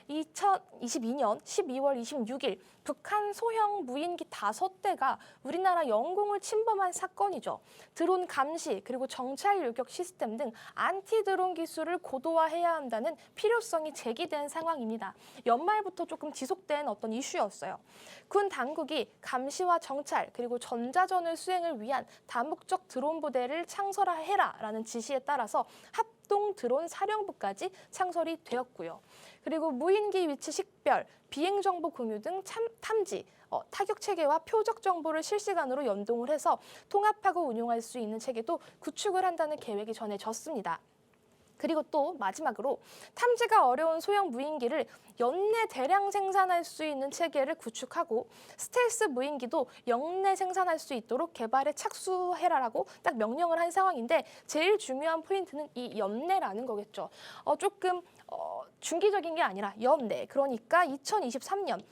2022년 12월 26일 북한 소형 무인기 5대가 우리나라 영공을 침범한 사건이죠. 드론 감시 그리고 정찰 요격 시스템 등 안티 드론 기술을 고도화해야 한다는 필요성이 제기된 상황입니다. 연말부터 조금 지속된 어떤 이슈였어요. 군 당국이 감시와 정찰 그리고 전자전을 수행을 위한 다목적 드론 부대를 창설해라라는 지시에 따라서 합동 드론 사령부까지 창설이 되었고요. 그리고 무인기 위치 식별, 비행 정보 공유 등 탐지, 타격 체계와 표적 정보를 실시간으로 연동을 해서 통합하고 운용할 수 있는 체계도 구축을 한다는 계획이 전해졌습니다. 그리고 또 마지막으로 탐지가 어려운 소형 무인기를 연내 대량 생산할 수 있는 체계를 구축하고 스텔스 무인기도 연내 생산할 수 있도록 개발에 착수해라라고 딱 명령을 한 상황인데 제일 중요한 포인트는 이 연내라는 거겠죠. 조금 중기적인 게 아니라 연내, 그러니까 2023년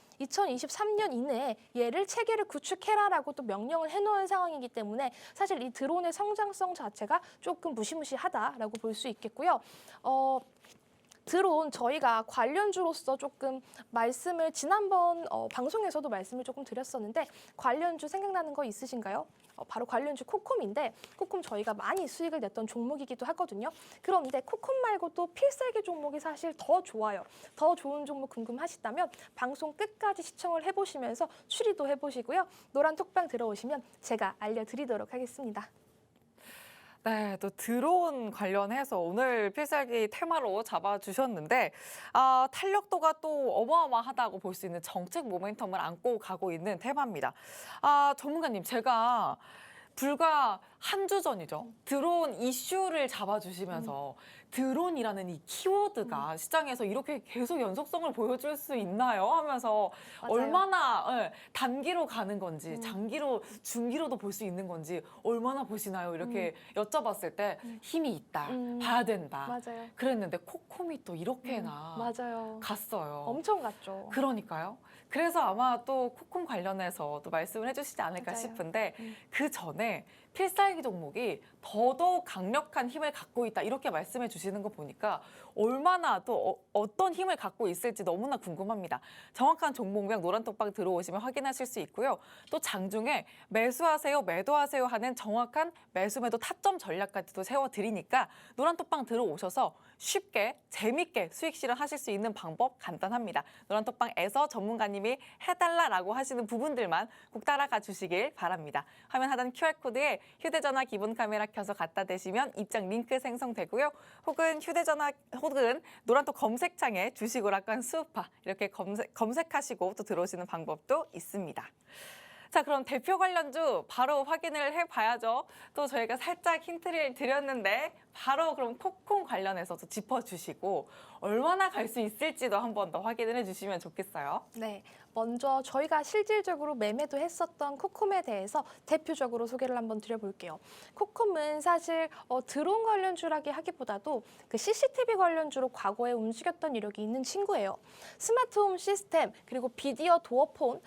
이내에 얘를 체계를 구축해라라고 또 명령을 해놓은 상황이기 때문에 사실 이 드론의 성장성 자체가 조금 무시무시하다라고 볼 수 있겠고요. 드론 저희가 관련주로서 조금 말씀을 지난번 방송에서도 말씀을 조금 드렸었는데 관련주 생각나는 거 있으신가요? 바로 관련주 코콤인데 코콤 저희가 많이 수익을 냈던 종목이기도 하거든요. 그런데 코콤 말고도 필살기 종목이 사실 더 좋아요. 더 좋은 종목 궁금하시다면 방송 끝까지 시청을 해보시면서 추리도 해보시고요. 노란 톡방 들어오시면 제가 알려드리도록 하겠습니다. 네, 또 드론 관련해서 오늘 필살기 테마로 잡아주셨는데 탄력도가 또 어마어마하다고 볼 수 있는 정책 모멘텀을 안고 가고 있는 테마입니다. 전문가님, 제가 불과 한 주 전이죠. 드론 이슈를 잡아주시면서 드론이라는 이 키워드가 시장에서 이렇게 계속 연속성을 보여줄 수 있나요? 하면서 맞아요. 얼마나 단기로 가는 건지 장기로 중기로도 볼 수 있는 건지 얼마나 보시나요? 이렇게 여쭤봤을 때 힘이 있다. 봐야 된다. 맞아요. 그랬는데 코콤이 또 이렇게나 맞아요. 갔어요. 엄청 갔죠. 그러니까요. 그래서 아마 또 코콤 관련해서 또 말씀을 해주시지 않을까 맞아요. 싶은데 그 전에 필살기 종목이 더더욱 강력한 힘을 갖고 있다 이렇게 말씀해 주시는 거 보니까 얼마나 또 어떤 힘을 갖고 있을지 너무나 궁금합니다. 정확한 종목명 노란톡방 들어오시면 확인하실 수 있고요. 또 장중에 매수하세요, 매도하세요 하는 정확한 매수 매도 타점 전략까지도 세워드리니까 노란톡방 들어오셔서 쉽게 재밌게 수익 실현하실 수 있는 방법 간단합니다. 노란톡방에서 전문가님이 해달라라고 하시는 부분들만 꼭 따라가 주시길 바랍니다. 화면 하단 QR코드에 휴대전화 기본 카메라 켜서 갖다 대시면 입장 링크 생성되고요. 혹은 휴대전화 혹은 노란톡 검색창에 주식오락관 수우파 이렇게 검색하시고 또 들어오시는 방법도 있습니다. 자, 그럼 대표 관련주 바로 확인을 해봐야죠. 또 저희가 살짝 힌트를 드렸는데 바로 그럼 코콤 관련해서도 짚어주시고 얼마나 갈 수 있을지도 한 번 더 확인을 해주시면 좋겠어요. 네, 먼저 저희가 실질적으로 매매도 했었던 코콤에 대해서 대표적으로 소개를 한번 드려볼게요. 코콤은 사실 드론 관련주라기 하기보다도 그 CCTV 관련주로 과거에 움직였던 이력이 있는 친구예요. 스마트홈 시스템 그리고 비디오 도어폰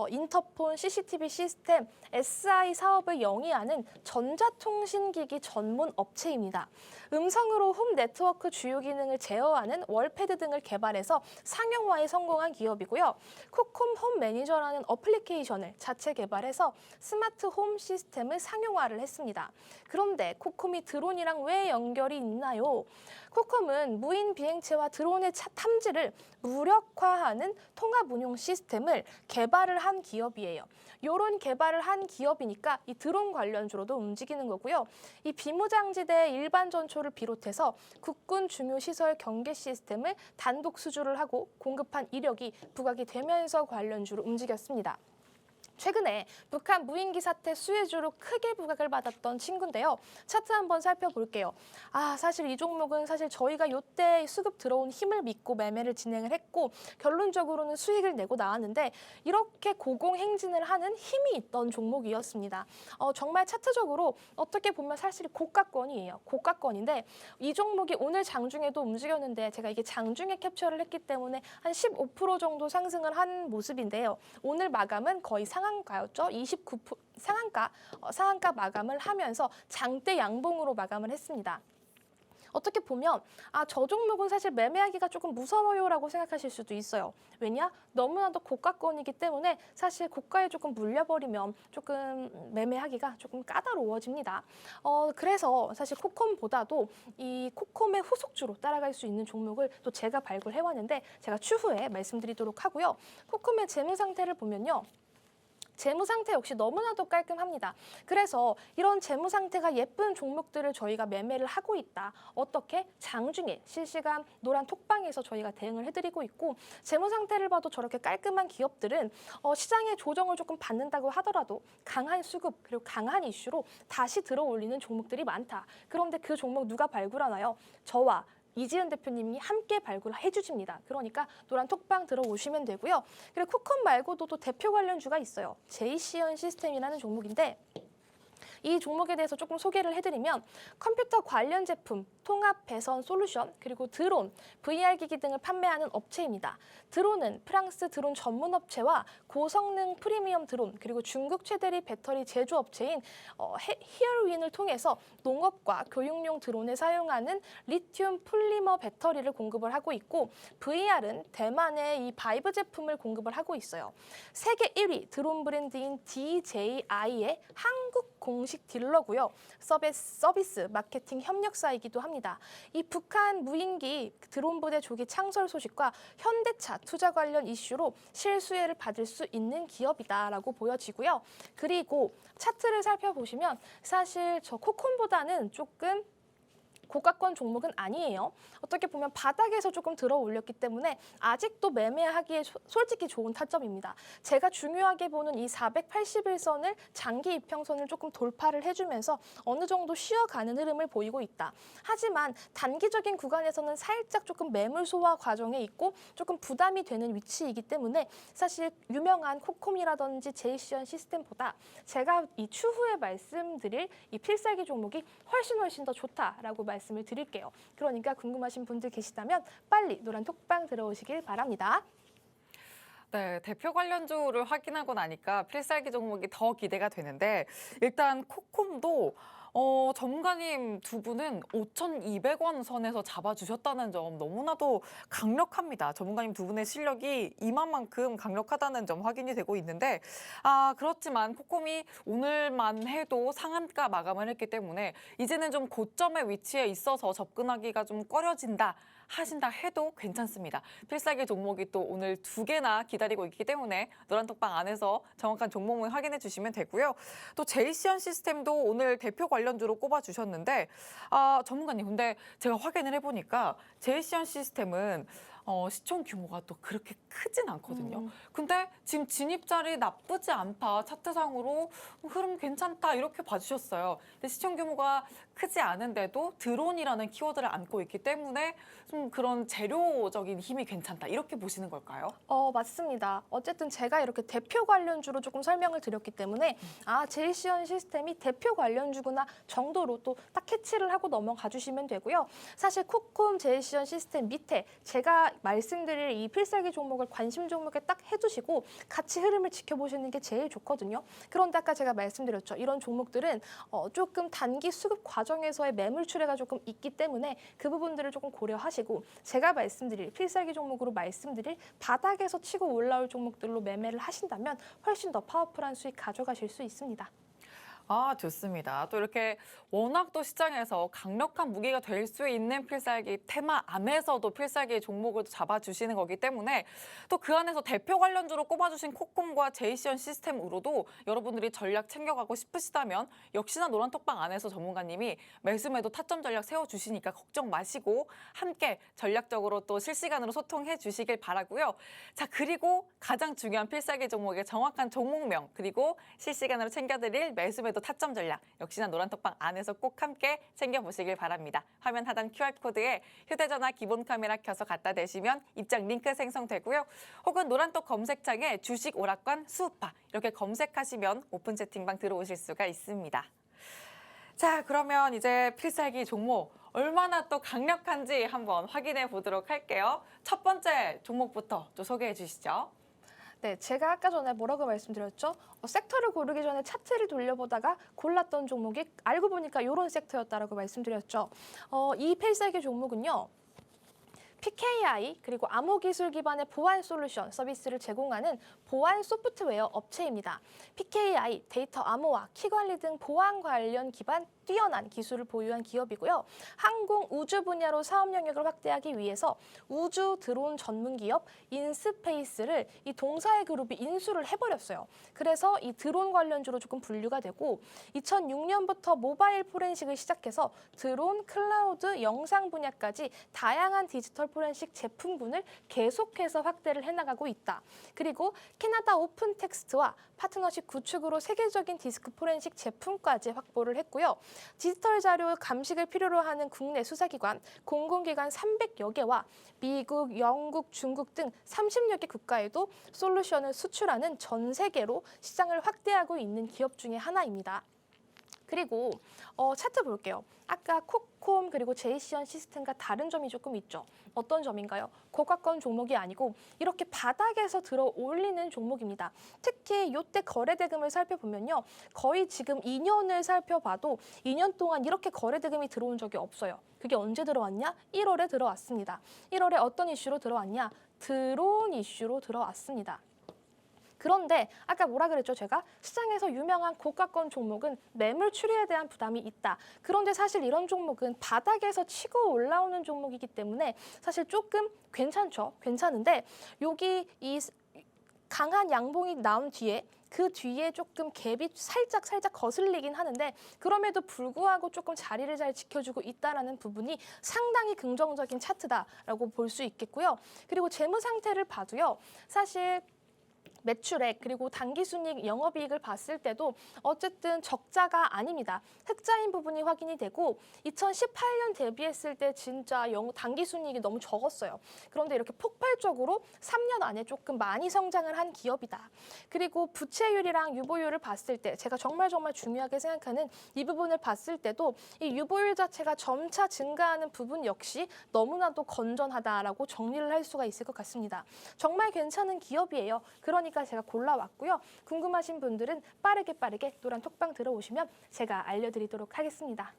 인터폰, CCTV 시스템, SI 사업을 영위하는 전자통신기기 전문 업체입니다. 음성으로 홈 네트워크 주요 기능을 제어하는 월패드 등을 개발해서 상용화에 성공한 기업이고요. 코콤 홈 매니저라는 어플리케이션을 자체 개발해서 스마트 홈 시스템을 상용화를 했습니다. 그런데 코콤이 드론이랑 왜 연결이 있나요? 코콤은 무인 비행체와 드론의 탐지를 무력화하는 통합 운용 시스템을 개발을 한 기업이에요. 이런 개발을 한 기업이니까 이 드론 관련주로도 움직이는 거고요. 이 비무장지대 일반 전초를 비롯해서 국군 중요 시설 경계 시스템을 단독 수주를 하고 공급한 이력이 부각이 되면서 관련주로 움직였습니다. 최근에 북한 무인기 사태 수혜주로 크게 부각을 받았던 친구인데요. 차트 한번 살펴볼게요. 사실 이 종목은 사실 저희가 이때 수급 들어온 힘을 믿고 매매를 진행을 했고 결론적으로는 수익을 내고 나왔는데 이렇게 고공행진을 하는 힘이 있던 종목이었습니다. 정말 차트적으로 어떻게 보면 사실 고가권이에요. 고가권인데 이 종목이 오늘 장중에도 움직였는데 제가 이게 장중에 캡처를 했기 때문에 한 15% 정도 상승을 한 모습인데요. 오늘 마감은 거의 상한가였죠. 29% 상한가 마감을 하면서 장대 양봉으로 마감을 했습니다. 어떻게 보면 저 종목은 사실 매매하기가 조금 무서워요라고 생각하실 수도 있어요. 왜냐? 너무나도 고가권이기 때문에 사실 고가에 조금 물려버리면 조금 매매하기가 조금 까다로워집니다. 그래서 사실 코콤보다도 이 코콤의 후속주로 따라갈 수 있는 종목을 또 제가 발굴해왔는데 제가 추후에 말씀드리도록 하고요. 코콤의 재무 상태를 보면요. 재무 상태 역시 너무나도 깔끔합니다. 그래서 이런 재무 상태가 예쁜 종목들을 저희가 매매를 하고 있다. 어떻게? 장중에 실시간 노란 톡방에서 저희가 대응을 해드리고 있고 재무 상태를 봐도 저렇게 깔끔한 기업들은 시장의 조정을 조금 받는다고 하더라도 강한 수급 그리고 강한 이슈로 다시 들어올리는 종목들이 많다. 그런데 그 종목 누가 발굴하나요? 저와 이지은 대표님이 함께 발굴해 주십니다. 그러니까 노란 톡방 들어오시면 되고요. 그리고 코콤 말고도 또 대표 관련주가 있어요. JCN 시스템이라는 종목인데 이 종목에 대해서 조금 소개를 해드리면 컴퓨터 관련 제품, 통합 배선 솔루션, 그리고 드론, VR 기기 등을 판매하는 업체입니다. 드론은 프랑스 드론 전문 업체와 고성능 프리미엄 드론, 그리고 중국 최대리 배터리 제조업체인 히어윈을 통해서 농업과 교육용 드론에 사용하는 리튬 폴리머 배터리를 공급을 하고 있고 VR은 대만의 이 바이브 제품을 공급을 하고 있어요. 세계 1위 드론 브랜드인 DJI의 한국 공식 딜러고요. 서비스 마케팅 협력사이기도 합니다. 이 북한 무인기 드론 부대 조기 창설 소식과 현대차 투자 관련 이슈로 실수혜를 받을 수 있는 기업이다라고 보여지고요. 그리고 차트를 살펴보시면 사실 저 코콤보다는 조금 고가권 종목은 아니에요. 어떻게 보면 바닥에서 조금 들어 올렸기 때문에 아직도 매매하기에 솔직히 좋은 타점입니다. 제가 중요하게 보는 이 481선을 장기 이평선을 조금 돌파를 해주면서 어느 정도 쉬어가는 흐름을 보이고 있다. 하지만 단기적인 구간에서는 살짝 조금 매물 소화 과정에 있고 조금 부담이 되는 위치이기 때문에 사실 유명한 코콤이라든지 제이시언 시스템보다 제가 이 추후에 말씀드릴 이 필살기 종목이 훨씬 더 좋다라고 말씀을 드릴게요. 그러니까 궁금하신 분들 계시다면 빨리 노란 톡방 들어오시길 바랍니다. 네, 대표 관련주를 확인하고 나니까 필살기 종목이 더 기대가 되는데 일단 코콤도 전문가님 두 분은 5,200원 선에서 잡아주셨다는 점 너무나도 강력합니다. 전문가님 두 분의 실력이 이만큼 강력하다는 점 확인이 되고 있는데 그렇지만 코콤이 오늘만 해도 상한가 마감을 했기 때문에 이제는 좀 고점의 위치에 있어서 접근하기가 좀 꺼려진다. 하신다 해도 괜찮습니다. 필살기 종목이 또 오늘 2개나 기다리고 있기 때문에 노란톡방 안에서 정확한 종목을 확인해 주시면 되고요. 또 제이시언 시스템도 오늘 대표 관련주로 꼽아주셨는데 전문가님 근데 제가 확인을 해보니까 제이시언 시스템은 시총 규모가 또 그렇게 크진 않거든요. 근데 지금 진입자리 나쁘지 않다. 차트상으로 흐름 괜찮다. 이렇게 봐주셨어요. 근데 시총 규모가 크지 않은데도 드론이라는 키워드를 안고 있기 때문에 좀 그런 재료적인 힘이 괜찮다. 이렇게 보시는 걸까요? 맞습니다. 어쨌든 제가 이렇게 대표 관련주로 조금 설명을 드렸기 때문에 제이시언 시스템이 대표 관련주구나 정도로 또 딱 캐치를 하고 넘어가 주시면 되고요. 사실 코콤 제이시언 시스템 밑에 제가 말씀드릴 이 필살기 종목을 관심 종목에 딱 해두시고 같이 흐름을 지켜보시는 게 제일 좋거든요. 그런데 아까 제가 말씀드렸죠. 이런 종목들은 조금 단기 수급 과정에서의 매물 출회가 조금 있기 때문에 그 부분들을 조금 고려하시고 제가 말씀드릴 필살기 종목으로 말씀드릴 바닥에서 치고 올라올 종목들로 매매를 하신다면 훨씬 더 파워풀한 수익 가져가실 수 있습니다. 좋습니다. 또 이렇게 워낙 또 시장에서 강력한 무기가 될 수 있는 필살기 테마 안에서도 필살기 종목을 잡아주시는 거기 때문에 또 그 안에서 대표 관련주로 꼽아주신 코콤과 제이시언 시스템으로도 여러분들이 전략 챙겨가고 싶으시다면 역시나 노란톡방 안에서 전문가님이 매수매도 타점 전략 세워주시니까 걱정 마시고 함께 전략적으로 또 실시간으로 소통해 주시길 바라고요. 자, 그리고 가장 중요한 필살기 종목의 정확한 종목명 그리고 실시간으로 챙겨드릴 매수매도 타점 전략 역시나 노란톡방 안에서 꼭 함께 챙겨보시길 바랍니다. 화면 하단 QR코드에 휴대전화 기본 카메라 켜서 갖다 대시면 입장 링크 생성되고요. 혹은 노란톡 검색창에 주식 오락관 수우파 이렇게 검색하시면 오픈 채팅방 들어오실 수가 있습니다. 자, 그러면 이제 필살기 종목 얼마나 또 강력한지 한번 확인해 보도록 할게요. 첫 번째 종목부터 또 소개해 주시죠. 네, 제가 아까 전에 뭐라고 말씀드렸죠? 섹터를 고르기 전에 차트를 돌려보다가 골랐던 종목이 알고 보니까 이런 섹터였다라고 말씀드렸죠. 이 필살기 종목은요. PKI 그리고 암호기술 기반의 보안 솔루션 서비스를 제공하는 보안 소프트웨어 업체입니다. PKI 데이터 암호화, 키 관리 등 보안 관련 기반 뛰어난 기술을 보유한 기업이고요. 항공, 우주 분야로 사업 영역을 확대하기 위해서 우주 드론 전문 기업 인스페이스를 이 동사의 그룹이 인수를 해버렸어요. 그래서 이 드론 관련주로 조금 분류가 되고 2006년부터 모바일 포렌식을 시작해서 드론, 클라우드, 영상 분야까지 다양한 디지털 포렌식 제품군을 계속해서 확대를 해나가고 있다. 그리고 캐나다 오픈 텍스트와 파트너십 구축으로 세계적인 디스크 포렌식 제품까지 확보를 했고요. 디지털 자료 감식을 필요로 하는 국내 수사기관, 공공기관 300여 개와 미국, 영국, 중국 등 30여 개 국가에도 솔루션을 수출하는 전 세계로 시장을 확대하고 있는 기업 중에 하나입니다. 그리고 차트 볼게요. 아까 코콤 그리고 제이시언 시스템과 다른 점이 조금 있죠. 어떤 점인가요? 고가권 종목이 아니고 이렇게 바닥에서 들어 올리는 종목입니다. 특히 이때 거래대금을 살펴보면요. 거의 지금 2년을 살펴봐도 2년 동안 이렇게 거래대금이 들어온 적이 없어요. 그게 언제 들어왔냐? 1월에 들어왔습니다. 1월에 어떤 이슈로 들어왔냐? 드론 이슈로 들어왔습니다. 그런데 아까 뭐라 그랬죠? 제가 시장에서 유명한 고가권 종목은 매물 추리에 대한 부담이 있다. 그런데 사실 이런 종목은 바닥에서 치고 올라오는 종목이기 때문에 사실 조금 괜찮죠. 괜찮은데 여기 이 강한 양봉이 나온 뒤에 그 뒤에 조금 갭이 살짝 거슬리긴 하는데 그럼에도 불구하고 조금 자리를 잘 지켜주고 있다는 부분이 상당히 긍정적인 차트다라고 볼 수 있겠고요. 그리고 재무 상태를 봐도요. 사실 매출액 그리고 단기순이익, 영업이익을 봤을 때도 어쨌든 적자가 아닙니다. 흑자인 부분이 확인이 되고 2018년 대비했을 때 진짜 단기순이익이 너무 적었어요. 그런데 이렇게 폭발적으로 3년 안에 조금 많이 성장을 한 기업이다. 그리고 부채율이랑 유보율을 봤을 때 제가 정말 중요하게 생각하는 이 부분을 봤을 때도 이 유보율 자체가 점차 증가하는 부분 역시 너무나도 건전하다라고 정리를 할 수가 있을 것 같습니다. 정말 괜찮은 기업이에요. 그러니까 제가 골라왔고요. 궁금하신 분들은 빠르게 노란 톡방 들어오시면 제가 알려드리도록 하겠습니다.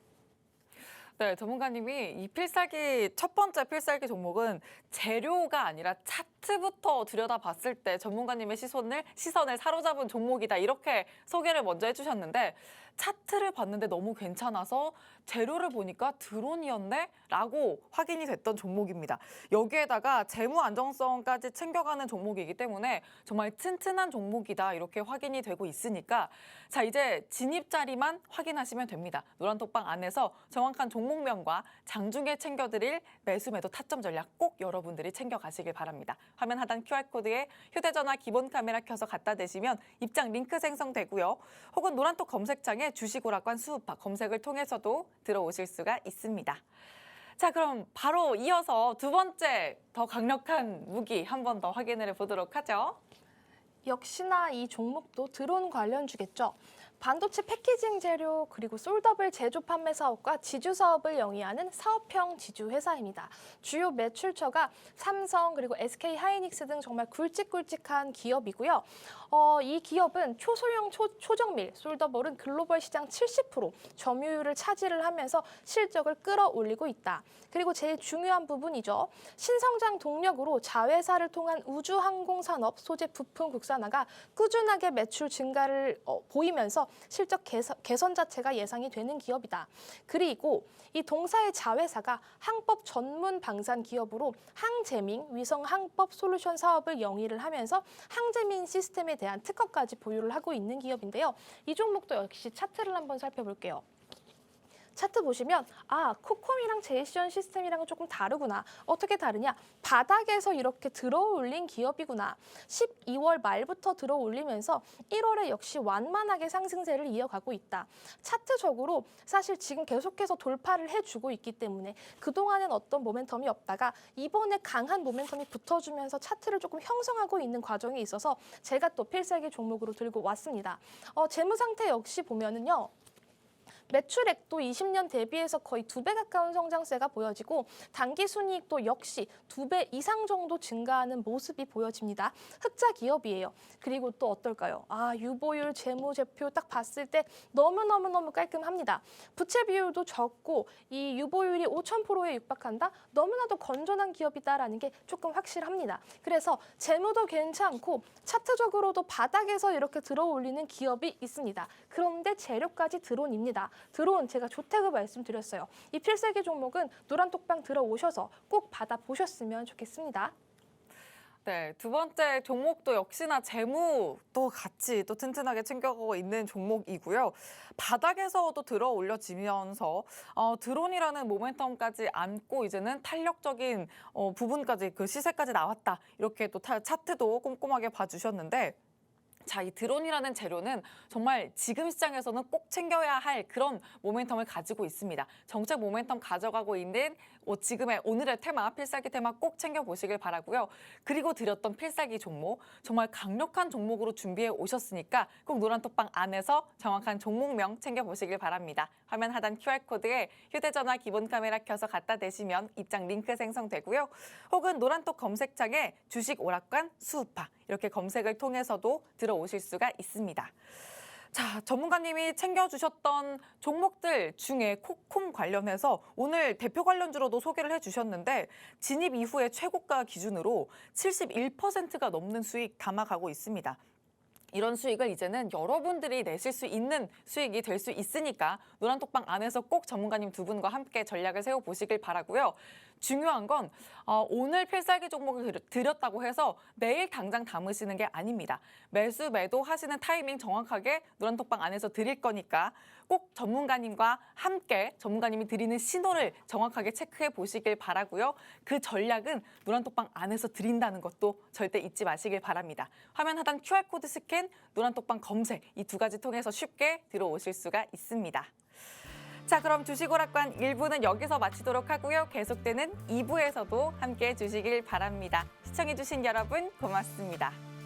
네, 전문가님이 이 필살기 첫 번째 필살기 종목은 재료가 아니라 차트부터 들여다봤을 때 전문가님의 시선을 사로잡은 종목이다 이렇게 소개를 먼저 해주셨는데 차트를 봤는데 너무 괜찮아서 재료를 보니까 드론이었네? 라고 확인이 됐던 종목입니다. 여기에다가 재무 안정성까지 챙겨가는 종목이기 때문에 정말 튼튼한 종목이다 이렇게 확인이 되고 있으니까 자 이제 진입 자리만 확인하시면 됩니다. 노란톡방 안에서 정확한 종목명과 장중에 챙겨드릴 매수 매도 타점 전략 꼭 여러분들이 챙겨가시길 바랍니다. 화면 하단 QR코드에 휴대전화 기본 카메라 켜서 갖다 대시면 입장 링크 생성되고요. 혹은 노란톡 검색창에 주식오락관 수우파 검색을 통해서도 들어오실 수가 있습니다. 자, 그럼 바로 이어서 두 번째 더 강력한 무기 한 번 더 확인을 해보도록 하죠. 역시나 이 종목도 드론 관련주겠죠. 반도체 패키징 재료 그리고 솔더블 제조 판매 사업과 지주 사업을 영위하는 사업형 지주 회사입니다. 주요 매출처가 삼성 그리고 SK 하이닉스 등 정말 굵직굵직한 기업이고요. 이 기업은 초소형 초정밀 솔더볼은 글로벌 시장 70% 점유율을 차지를 하면서 실적을 끌어올리고 있다. 그리고 제일 중요한 부분이죠. 신성장 동력으로 자회사를 통한 우주항공산업 소재 부품 국산화가 꾸준하게 매출 증가를 보이면서 실적 개선 자체가 예상이 되는 기업이다. 그리고 이 동사의 자회사가 항법 전문 방산 기업으로 항제밍 위성 항법 솔루션 사업을 영위를 하면서 항제밍 시스템에 대한 특허까지 보유를 하고 있는 기업인데요. 이 종목도 역시 차트를 한번 살펴볼게요. 차트 보시면 코콤이랑 제이시언 시스템이랑은 조금 다르구나. 어떻게 다르냐? 바닥에서 이렇게 들어올린 기업이구나. 12월 말부터 들어올리면서 1월에 역시 완만하게 상승세를 이어가고 있다. 차트적으로 사실 지금 계속해서 돌파를 해주고 있기 때문에 그동안은 어떤 모멘텀이 없다가 이번에 강한 모멘텀이 붙어주면서 차트를 조금 형성하고 있는 과정에 있어서 제가 또 필살기 종목으로 들고 왔습니다. 재무 상태 역시 보면은요. 매출액도 20년 대비해서 거의 2배 가까운 성장세가 보여지고 단기순이익도 역시 2배 이상 정도 증가하는 모습이 보여집니다. 흑자 기업이에요. 그리고 또 어떨까요? 유보율, 재무제표 딱 봤을 때 너무너무 깔끔합니다. 부채 비율도 적고 이 유보율이 5000%에 육박한다? 너무나도 건전한 기업이다라는 게 조금 확실합니다. 그래서 재무도 괜찮고 차트적으로도 바닥에서 이렇게 들어올리는 기업이 있습니다. 그런데 재료까지 드론입니다. 드론 제가 좋다고 말씀드렸어요. 이 필살기 종목은 노란톡방 들어오셔서 꼭 받아보셨으면 좋겠습니다. 네, 두 번째 종목도 역시나 재무도 같이 또 튼튼하게 챙겨가고 있는 종목이고요. 바닥에서도 들어 올려지면서 드론이라는 모멘텀까지 안고 이제는 탄력적인 부분까지 그 시세까지 나왔다. 이렇게 또 차트도 꼼꼼하게 봐주셨는데 자, 이 드론이라는 재료는 정말 지금 시장에서는 꼭 챙겨야 할 그런 모멘텀을 가지고 있습니다. 정책 모멘텀 가져가고 있는 지금의 오늘의 테마, 필살기 테마 꼭 챙겨보시길 바라고요. 그리고 드렸던 필살기 종목, 정말 강력한 종목으로 준비해 오셨으니까 꼭 노란톡방 안에서 정확한 종목명 챙겨보시길 바랍니다. 화면 하단 QR코드에 휴대전화 기본 카메라 켜서 갖다 대시면 입장 링크 생성되고요. 혹은 노란톡 검색창에 주식 오락관 수우파 이렇게 검색을 통해서도 들어오실 수가 있습니다. 자, 전문가님이 챙겨주셨던 종목들 중에 코콤 관련해서 오늘 대표 관련주로도 소개를 해주셨는데 진입 이후에 최고가 기준으로 71%가 넘는 수익 담아가고 있습니다. 이런 수익을 이제는 여러분들이 내실 수 있는 수익이 될 수 있으니까 노란톡방 안에서 꼭 전문가님 두 분과 함께 전략을 세워보시길 바라고요. 중요한 건 오늘 필살기 종목을 드렸다고 해서 내일 당장 담으시는 게 아닙니다. 매수 매도 하시는 타이밍 정확하게 노란톡방 안에서 드릴 거니까 꼭 전문가님과 함께 전문가님이 드리는 신호를 정확하게 체크해 보시길 바라고요. 그 전략은 노란톡방 안에서 드린다는 것도 절대 잊지 마시길 바랍니다. 화면 하단 QR코드 스캔, 노란톡방 검색 이 두 가지 통해서 쉽게 들어오실 수가 있습니다. 자, 그럼 주식오락관 1부는 여기서 마치도록 하고요. 계속되는 2부에서도 함께해 주시길 바랍니다. 시청해주신 여러분 고맙습니다.